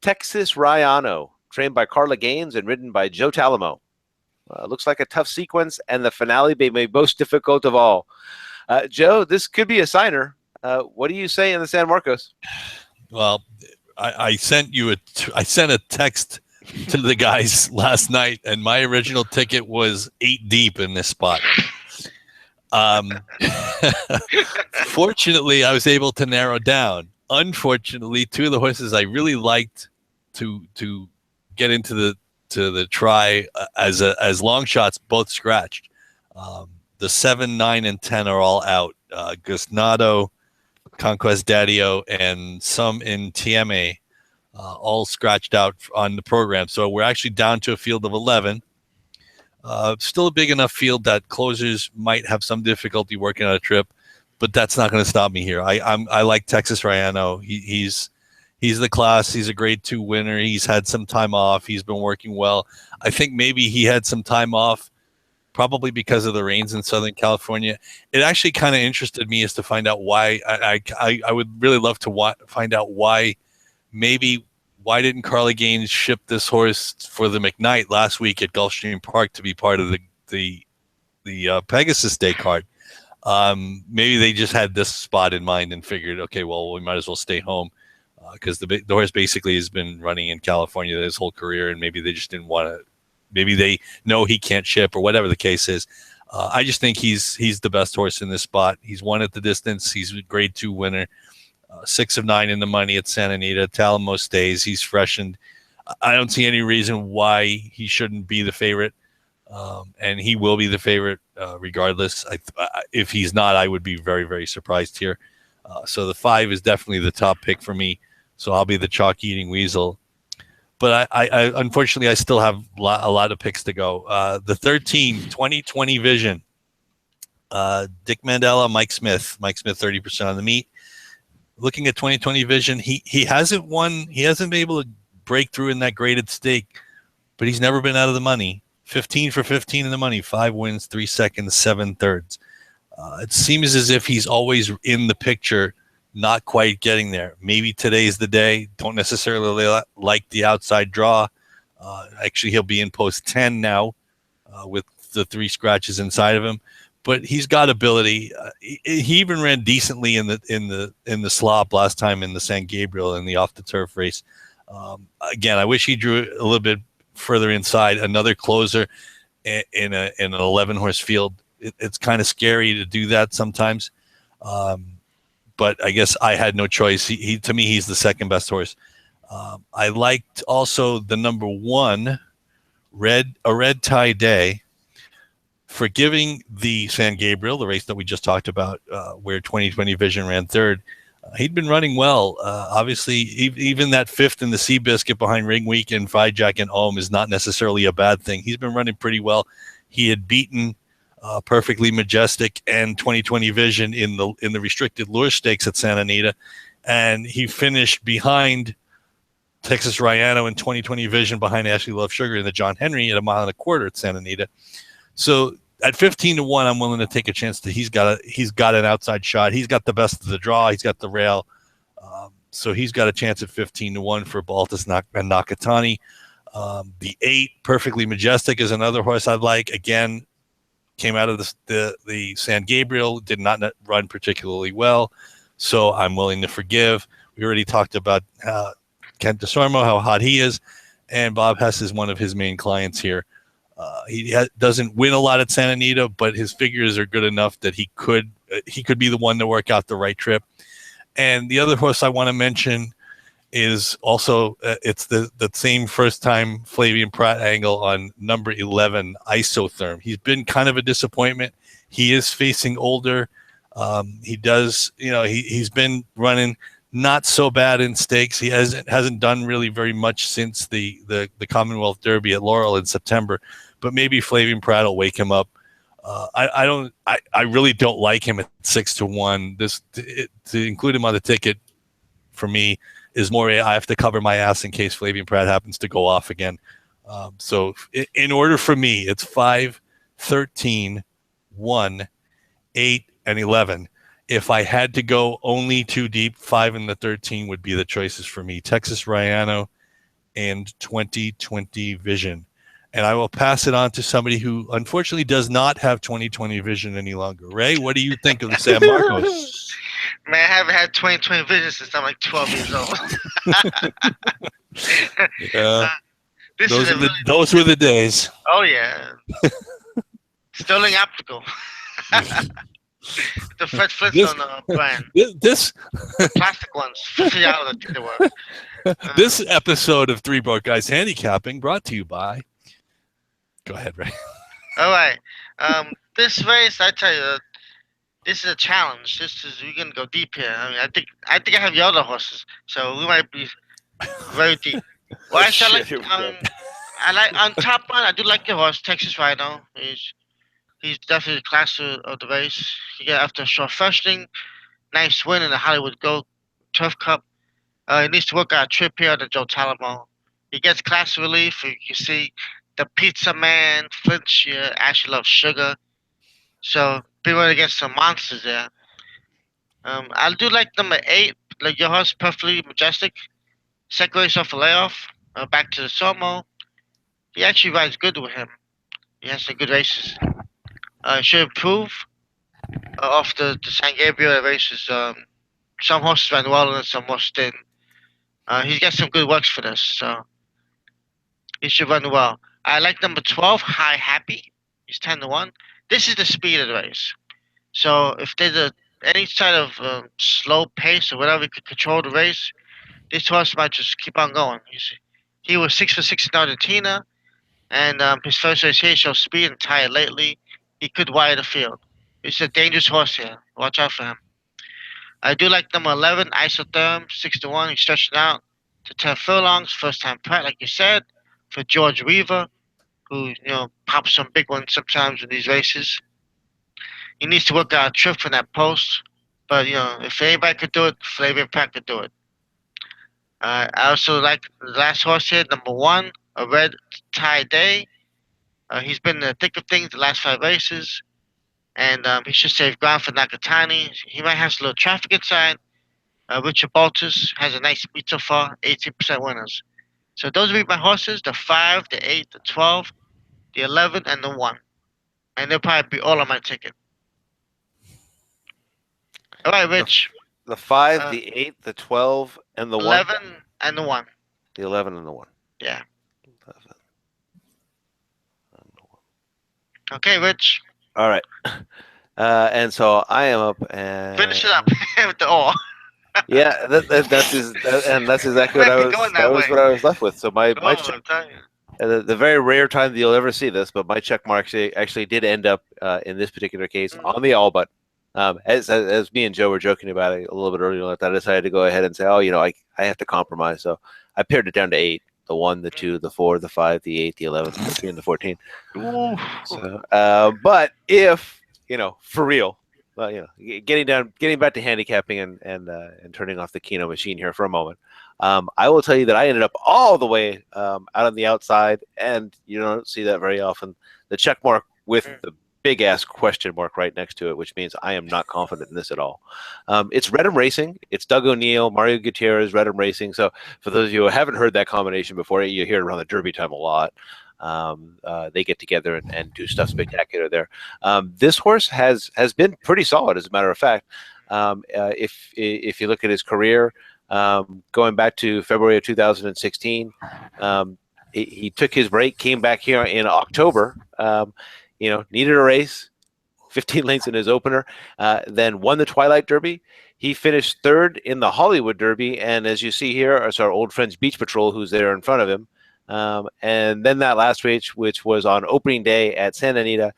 Texas Rayano, trained by Carla Gaines and ridden by Joe Talamo. Looks like a tough sequence, and the finale may be most difficult of all. Joe, this could be a signer. What do you say in the San Marcos? Well, I sent a text to the guys last night, and my original ticket was 8 deep in this spot. Fortunately, I was able to narrow down. Unfortunately, 2 of the horses I really liked to get into the try as long shots, both scratched. The 7, 9, and 10 are all out. Gusnado, Conquest Daddio, and some in TMA all scratched out on the program. So we're actually down to a field of 11. Still a big enough field that closers might have some difficulty working on a trip, but that's not going to stop me here. I like Texas Rayano. He's the class. He's a Grade 2 winner. He's had some time off. He's been working well. I think maybe he had some time off probably because of the rains in Southern California. It actually kind of interested me as to find out why. I would really love to find out why didn't Carla Gaines ship this horse for the McKnight last week at Gulfstream Park to be part of the Pegasus Day card? Maybe they just had this spot in mind and figured, okay, well, we might as well stay home because the horse basically has been running in California his whole career, and maybe they just didn't want to. Maybe they know he can't ship or whatever the case is. I just think he's the best horse in this spot. He's won at the distance. He's a Grade 2 winner. 6 of 9 in the money at Santa Anita. Talamo stays. He's freshened. I don't see any reason why he shouldn't be the favorite, and he will be the favorite regardless. If he's not, I would be very, very surprised here. So the 5 is definitely the top pick for me. So I'll be the chalk-eating weasel. But I unfortunately, I still have a lot of picks to go. The 13, 2020 Vision. Dick Mandela, Mike Smith. Mike Smith, 30% on the meet. Looking at 2020 Vision, he hasn't won. He hasn't been able to break through in that graded stake, but he's never been out of the money. 15 for 15 in the money, 5 wins, 3 seconds, 7 thirds. It seems as if he's always in the picture, not quite getting there. Maybe today's the day. Don't necessarily like the outside draw. Actually, he'll be in post 10 now with the 3 scratches inside of him. but he's got ability. He even ran decently in the slop last time in the San Gabriel in the off the turf race. Again, I wish he drew a little bit further inside. Another closer in an 11 horse field. It's kind of scary to do that sometimes. But I guess I had no choice. He to me, he's the second best horse. I liked also the number 1, a red tie day, for giving the San Gabriel, the race that we just talked about, where 2020 Vision ran third. He'd been running well. Obviously, even that fifth in the Seabiscuit behind Ring Week and Jack and Ohm is not necessarily a bad thing. He's been running pretty well. He had beaten Perfectly Majestic and 2020 Vision in the restricted lure stakes at Santa Anita, and he finished behind Texas Rayano and 2020 Vision behind Ashley Love Sugar in the John Henry at 1.25 miles at Santa Anita. So at 15 to 1, I'm willing to take a chance that he's got an outside shot. He's got the best of the draw. He's got the rail. So he's got a chance at 15 to 1 for Baltus and Nakatani. The 8, Perfectly Majestic, is another horse I'd like. Again, came out of the San Gabriel, did not run particularly well. So I'm willing to forgive. We already talked about Kent DeSormo, how hot he is. And Bob Hess is one of his main clients here. He doesn't win a lot at Santa Anita, but his figures are good enough that he could be the one to work out the right trip. And the other horse I want to mention is also it's the same first time Flavian Pratt angle on number 11, Isotherm. He's been kind of a disappointment. He is facing older. He does, he's been running not so bad in stakes. He hasn't done really very much since the Commonwealth Derby at Laurel in September. But maybe Flavian Pratt will wake him up. I really don't like him at 6 to 1. To include him on the ticket for me is more I have to cover my ass in case Flavian Pratt happens to go off again. So in order for me, it's 5, 13, 1, 8, and 11. If I had to go only too deep, 5 and the 13 would be the choices for me. Texas Rayano and 2020 Vision. And I will pass it on to somebody who unfortunately does not have 2020 Vision any longer. Ray, what do you think of the San Marcos? Man, I haven't had 2020 Vision since I'm like 12 years old. Yeah. Those were the days. Oh, yeah. Sterling Optical. The Fred Flintstone brand. This plastic ones. $50, I think they were. This episode of Three Broke Guys Handicapping brought to you by. Go ahead, Ray. All right. This race, I tell you, this is a challenge. We're gonna go deep here. I mean, I think I have your other horses, so we might be very deep. Well, I like on top one. I do like your horse, Texas Rhino. He's definitely the class of the race. He got after a short freshening, nice win in the Hollywood Gold Turf Cup. He needs to work out a trip here at the Joe Talamo. He gets class relief. You see the Pizza Man, Flinch here, Ashley Loves Sugar. So be running against some monsters there. I do like number 8, like your horse, Perfectly Majestic. Second race off a layoff, back to the Somo. He actually rides good with him. He has some good races. Should improve off the San Gabriel races. Some horses ran well and some horses didn't. He's got some good works for this, so he should run well. I like number 12, High Happy. He's 10 to 1. This is the speed of the race. So if there's any sort of slow pace or whatever could control the race, this horse might just keep on going. He was 6 for 6 in Argentina, and his first race here shows speed and tired lately. He could wire the field. He's a dangerous horse here. Watch out for him. I do like number 11, Isotherm, 6 to 1. He's stretching out to 10 furlongs. First time Pratt, like you said, for George Weaver, who pops some big ones sometimes in these races. He needs to work out a trip from that post, but if anybody could do it, Flavian Pratt could do it. I also like the last horse here, number 1, a Red Tie Day. He's been in the thick of things the last 5 races, and he should save ground for Nakatani. He might have some little traffic inside. Richard Baltus has a nice speed so far, 18% winners. So those would be my horses, the 5, the 8, the 12, the 11, and the 1. And they'll probably be all on my ticket. All right, Rich. The 5, the 8, the 12, and the 1. 11 and the 1. The 11 and the 1. Yeah. 11 and the 1. Okay, Rich. All right. And so I am up and Finish it up with the all. yeah, that's exactly what I Make it was. going That that was way. what I was left with. So my Oh, check, I'm telling you. the very rare time that you'll ever see this, but my check mark actually did end up in this particular case on the all button. As me and Joe were joking about it a little bit earlier, like that, I decided to go ahead and say, oh, I have to compromise. So I pared it down to 8: the 1, the 2, the 4, the 5, the 8, the 11, the 13, the 14. Ooh. So, but if for real, well, getting back to handicapping and turning off the Keno machine here for a moment, I will tell you that I ended up all the way out on the outside, and you don't see that very often. The check mark with the big ass question mark right next to it, which means I am not confident in this at all. It's Redham Racing. It's Doug O'Neill, Mario Gutierrez, Redham Racing. So for those of you who haven't heard that combination before, you hear it around the Derby time a lot. They get together and do stuff spectacular there. This horse has been pretty solid, as a matter of fact. If you look at his career, going back to February of 2016, he took his break, came back here in October. Needed a race, 15 lengths in his opener, then won the Twilight Derby. He finished 3rd in the Hollywood Derby, and as you see here, is our old friends Beach Patrol, who's there in front of him. And then that last race, which was on opening day at Santa Anita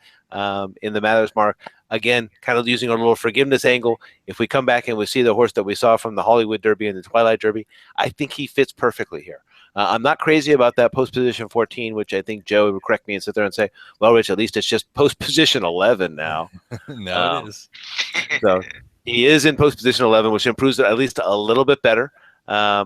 in the Mathers Mark, again, kind of using a little forgiveness angle. If we come back and we see the horse that we saw from the Hollywood Derby and the Twilight Derby, I think he fits perfectly here. I'm not crazy about that post position 14, which I think Joe would correct me and sit there and say, well, Rich, at least it's just post position 11 now. Now it is. So he is in post position 11, which improves it at least a little bit better.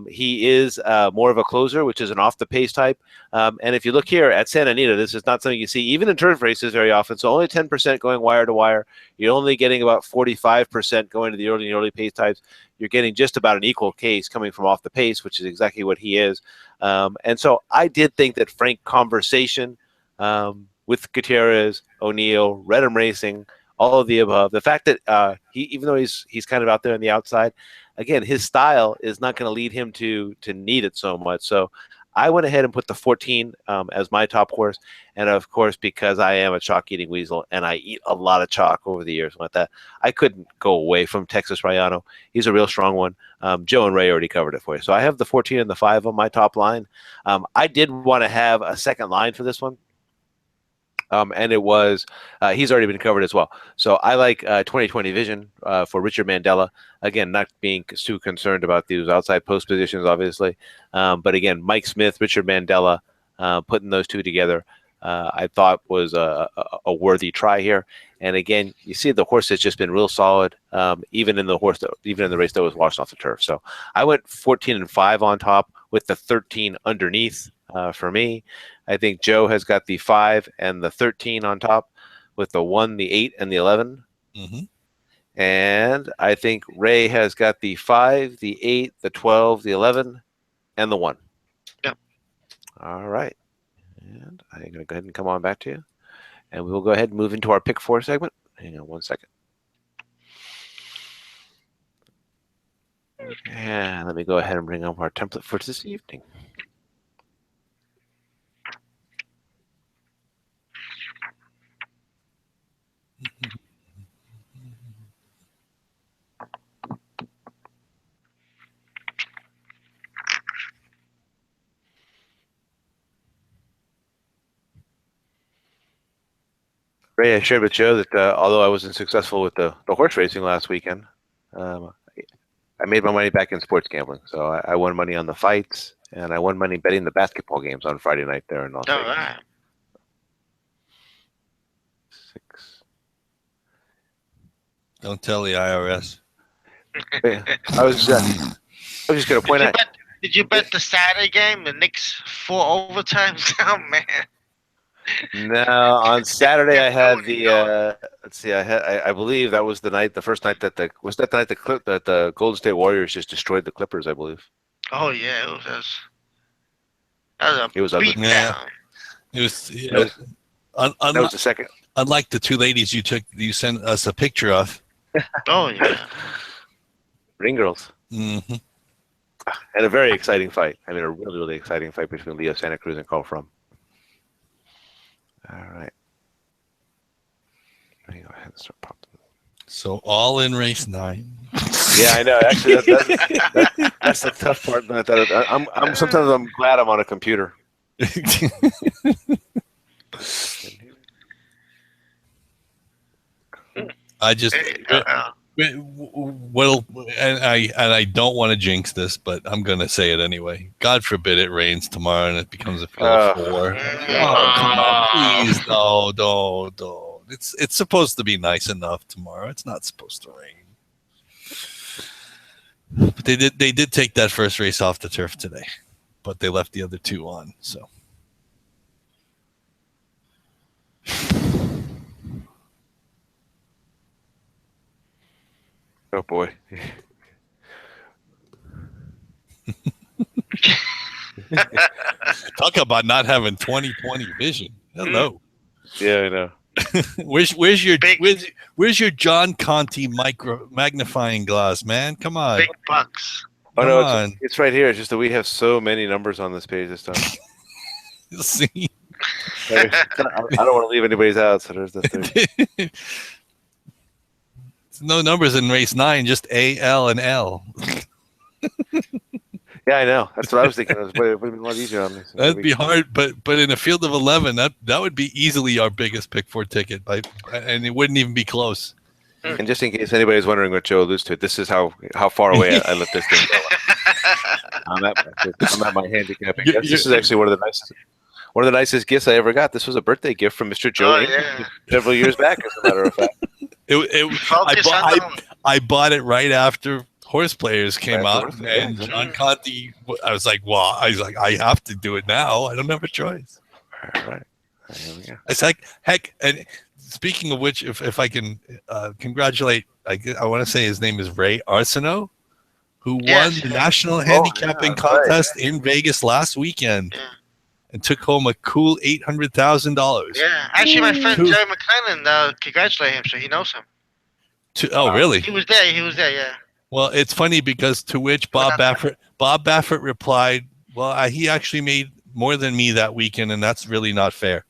He is more of a closer, which is an off the pace type. And if you look here at Santa Anita, this is not something you see even in turf races very often. So only 10% going wire to wire. You're only getting about 45% going to the early pace types. You're getting just about an equal case coming from off the pace, which is exactly what he is. And so I did think that frank conversation with Gutierrez, O'Neill, Redham Racing, all of the above. The fact that even though he's kind of out there on the outside, again, his style is not going to lead him to need it so much. So I went ahead and put the 14 as my top horse. And of course, because I am a chalk eating weasel and I eat a lot of chalk over the years like that, I couldn't go away from Texas Rayano. He's a real strong one. Joe and Ray already covered it for you. So I have the 14 and the 5 on my top line. I did want to have a second line for this one. And it was, he's already been covered as well. So I like 2020 Vision for Richard Mandela. Again, not being too concerned about these outside post positions, obviously. But again, Mike Smith, Richard Mandela, putting those two together, I thought was a worthy try here. And again, you see the horse has just been real solid, even in the race that was washed off the turf. So I went 14 and 5 on top with the 13 underneath for me. I think Joe has got the 5 and the 13 on top with the 1, the 8, and the 11. Mm-hmm. And I think Ray has got the 5, the 8, the 12, the 11, and the 1. Yep. All right. And I'm going to go ahead and come on back to you. And we will go ahead and move into our pick 4 segment. Hang on one second. And let me go ahead and bring up our template for this evening. Ray, I shared with Joe that although I wasn't successful with the horse racing last weekend, I made my money back in sports gambling. So I won money on the fights, and I won money betting the basketball games on Friday night there in Las Vegas. All right. 6. Don't tell the IRS. I was just going to point out. Did you bet the Saturday game, the Knicks 4 overtimes? Oh man. No, on Saturday I had the let's see, I believe that was the first night that the Golden State Warriors just destroyed the Clippers, I believe. Oh yeah, it was a ugly. beatdown. It was. That was the second. Unlike the two ladies you sent us a picture of. Oh yeah. Ring girls. Mm-hmm. And a very exciting fight. I mean, a really, really exciting fight between Leo Santa Cruz and Carl From. All right. Let me go ahead and start popping. So all in race 9. Yeah, I know. Actually, that's the tough part. Sometimes I'm glad I'm on a computer. I just well, and I don't want to jinx this, but I'm gonna say it anyway. God forbid it rains tomorrow and it becomes a field of 4. Oh, come on, please, no, don't. It's supposed to be nice enough tomorrow. It's not supposed to rain. But they did take that first race off the turf today, but they left the other 2 on. So. Oh boy. Talk about not having 20/20 vision. Hello. Yeah, I know. Where's your John Conti magnifying glass, man? Come on. Big bucks. Oh no, it's right here. It's just that we have so many numbers on this page this time. See, I don't want to leave anybody's out, so there's the third. No numbers in race 9, just A, L, and L. Yeah, I know. That's what I was thinking. It would have been a lot easier on me. So That'd be hard, but in a field of 11, that would be easily our biggest pick 4 ticket, and it wouldn't even be close. And just in case anybody's wondering what Joe alludes to, this is how far away I let this thing go. I'm at my handicapping. This is actually one of the nicest gifts I ever got. This was a birthday gift from Mr. Joe several years back, as a matter of fact. I bought it right after Horse Players came out, and John Conti. I was like, I have to do it now. I don't have a choice. All right. Here we go. It's like, heck, and speaking of which, if I can congratulate, I want to say his name is Ray Arsenault, who won the national handicapping contest in Vegas last weekend. Yeah. And took home a cool $800,000. Yeah, actually, my friend Jerry McLennan congratulated him, so he knows him. Really? He was there. Yeah. Well, it's funny because to which Bob Baffert replied, "Well, he actually made more than me that weekend, and that's really not fair."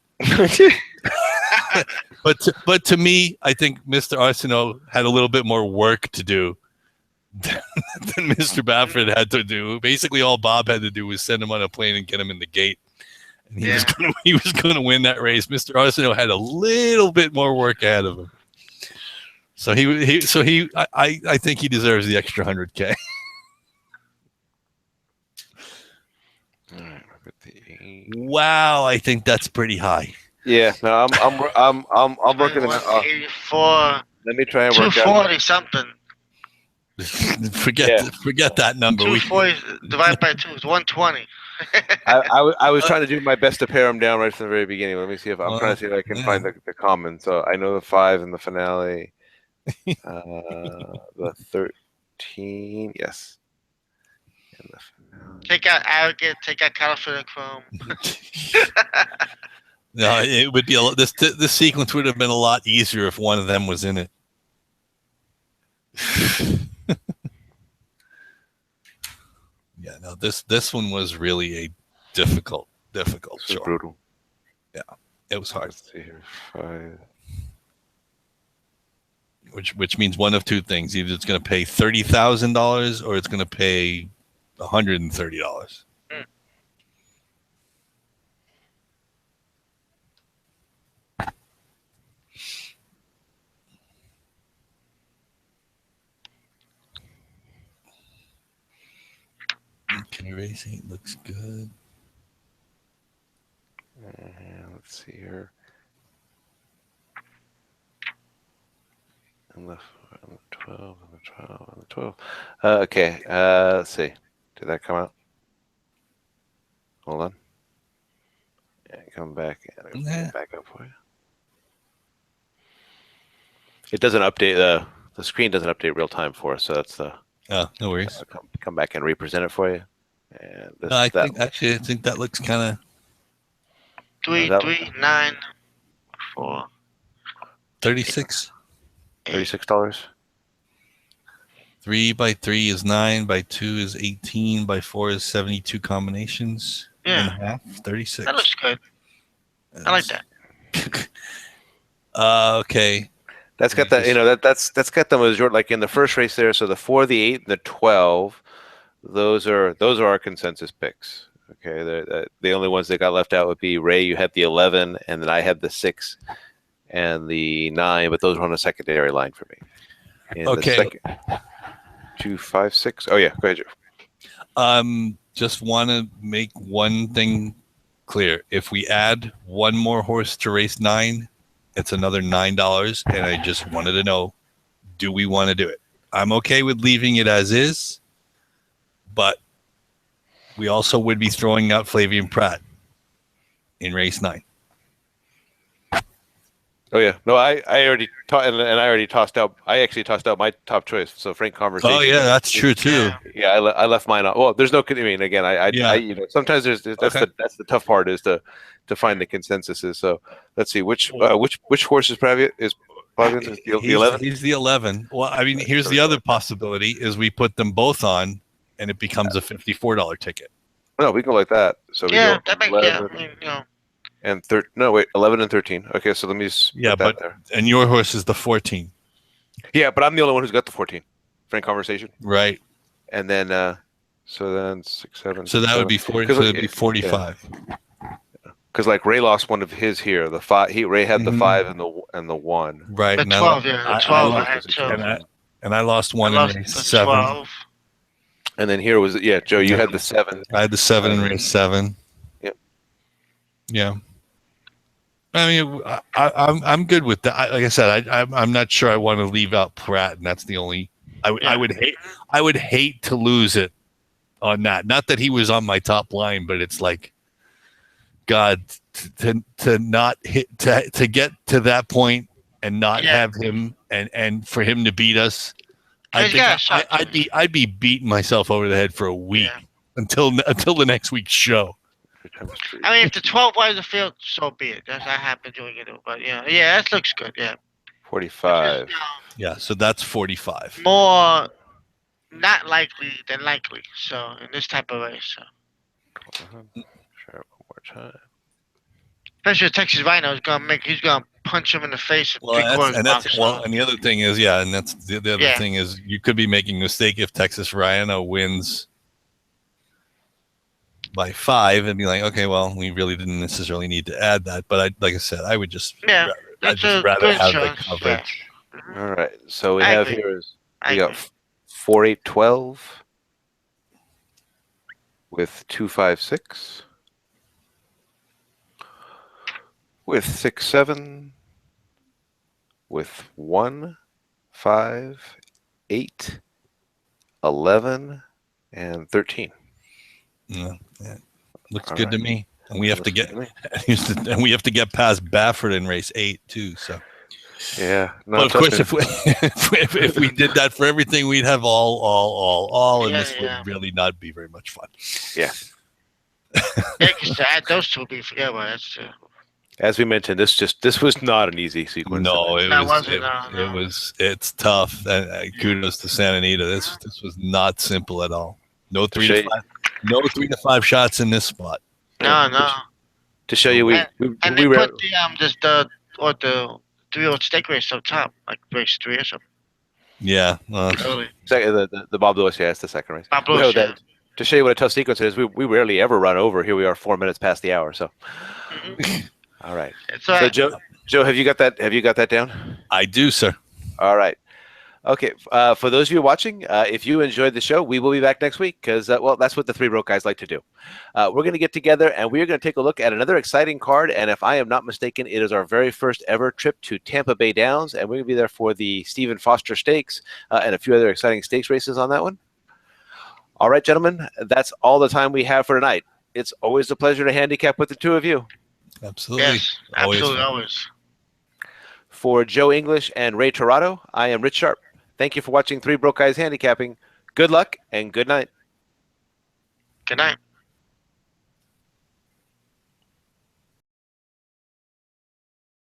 but to me, I think Mr. Arsenault had a little bit more work to do than Mr. Baffert had to do. Basically, all Bob had to do was send him on a plane and get him in the gate. And he was going to win that race. Mr. Arsenault had a little bit more work ahead of him. So I think he deserves the extra $100K. All right, wow, I think that's pretty high. Yeah, no, I'm working on 84. Let me try and work 240 something. Forget that number. 240 divided by 2 is 120. I was trying to do my best to pare them down right from the very beginning. Let me see if I'm trying to see if I can find the common. So I know the 5 in the finale, the 13, yes. In the finale. Take out Arrogant, take out California Chrome. No, it would be this sequence would have been a lot easier if one of them was in it. Yeah, no, this one was really a difficult show. Brutal. Yeah, it was hard. Let's see here, 5. Which means one of 2 things: either it's going to pay $30,000 or it's going to pay $130. Okay, race 8 looks good. Let's see here. On the 12, on the 12. Okay, let's see. Did that come out? Hold on. Yeah, come back. Back up for you. It doesn't update the screen doesn't update real time for us, so that's the. Oh, no worries. Come back and represent it for you. And this, I think that looks kind of 3, 9, 4. 36. $36. 3 by 3 is 9, by 2 is 18, by 4 is 72 combinations. Yeah. And a half, 36. That looks good. I like that. Okay. That's got the that's got the majority, like in the first race there. So the 4, the 8, and the 12, those are our consensus picks. Okay, the only ones that got left out would be Ray. You had the 11, and then I had the 6 and the 9, but those were on a secondary line for me. In Okay. The second, 2, 5, 6. Oh yeah, go ahead, Joe. Just want to make one thing clear. If we add one more horse to race 9, it's another $9, and I just wanted to know, do we want to do it? I'm okay with leaving it as is, but we also would be throwing out Flavian Pratt in race 9. Oh yeah, no, I already and I already tossed out. I actually tossed out my top choice. So Frank Conversation. Oh yeah, that's true too. Yeah, I left mine out. Well, there's no. I mean, again, I sometimes that's Okay. that's the tough part is to find the consensuses. So let's see which horse is Pravian is the 11. He's the 11. Well, I mean, here's the other possibility: is we put them both on, and it becomes a $54 ticket. No, we go like that. So we Yeah, go that makes 11 I mean, you know. and 11 and 13. Okay, so let me just put that there. And your horse is the 14. Yeah, but I'm the only one who's got the 14. Frank Conversation. Right. And then so then 6, 7. So that would be 40. So it'd be 45. Because like Ray lost one of his here. The 5. Ray had the 5 and the 1. Right. The 12. The 12. I had 2. And I lost one in race 7. 12. And then here was Joe. You had the 7. I had the 7 in race 7. Yep. Yeah. I mean, I'm good with that. Like I said, I'm not sure I want to leave out Pratt, and that's the only. I would hate to lose it on that. Not that he was on my top line, but it's like, God, to not hit to get to that point and not have him and for him to beat us. I think I'd be beating myself over the head for a week until the next week's show. I mean, if the 12 wide the field, so be it. That's I happened doing it, but yeah, that looks good. Yeah. 45. Yeah, so that's 45. More not likely than likely. So in this type of race, Share it one more time. especially the Texas Rhino he's gonna punch him in the face. And the other thing is, and that's the other thing is, you could be making a mistake if Texas Rhino wins by 5 and be like, okay, well, we really didn't necessarily need to add that, but like I said, I would just rather have the coverage. All right, so we have here is we got 4, 8, 12 with 2, 5, 6 with 6, 7 with 1, 5, 8, 11 and 13. Yeah. Looks good to me. And we have to get past Baffert in race 8 too. So yeah. But of course, if we did that for everything, we'd have all, and this would really not be very much fun. Yeah. Because to add those two would be that's as we mentioned, this was not an easy sequence. No, it's tough. And kudos to Santa Anita. This was not simple at all. No 3 to 5 shots in this spot. No. To show you, they put the 3-year-old stake race up top, like race 3 or something. Yeah. The Bob Lewis, it's the second race. Bob Lewis, to show you what a tough sequence is, we rarely ever run over. Here we are 4 minutes past the hour. So, all right. So Joe, have you got that? Have you got that down? I do, sir. All right. Okay, for those of you watching, if you enjoyed the show, we will be back next week because, that's what the Three Broke Guys like to do. We're going to get together and we're going to take a look at another exciting card. And if I am not mistaken, it is our very first ever trip to Tampa Bay Downs. And we're going to be there for the Stephen Foster Stakes and a few other exciting stakes races on that one. All right, gentlemen, that's all the time we have for tonight. It's always a pleasure to handicap with the two of you. Absolutely. Yes, absolutely, always. For Joe English and Ray Torado, I am Rich Sharp. Thank you for watching Three Broke Guys Handicapping. Good luck and good night. Good night.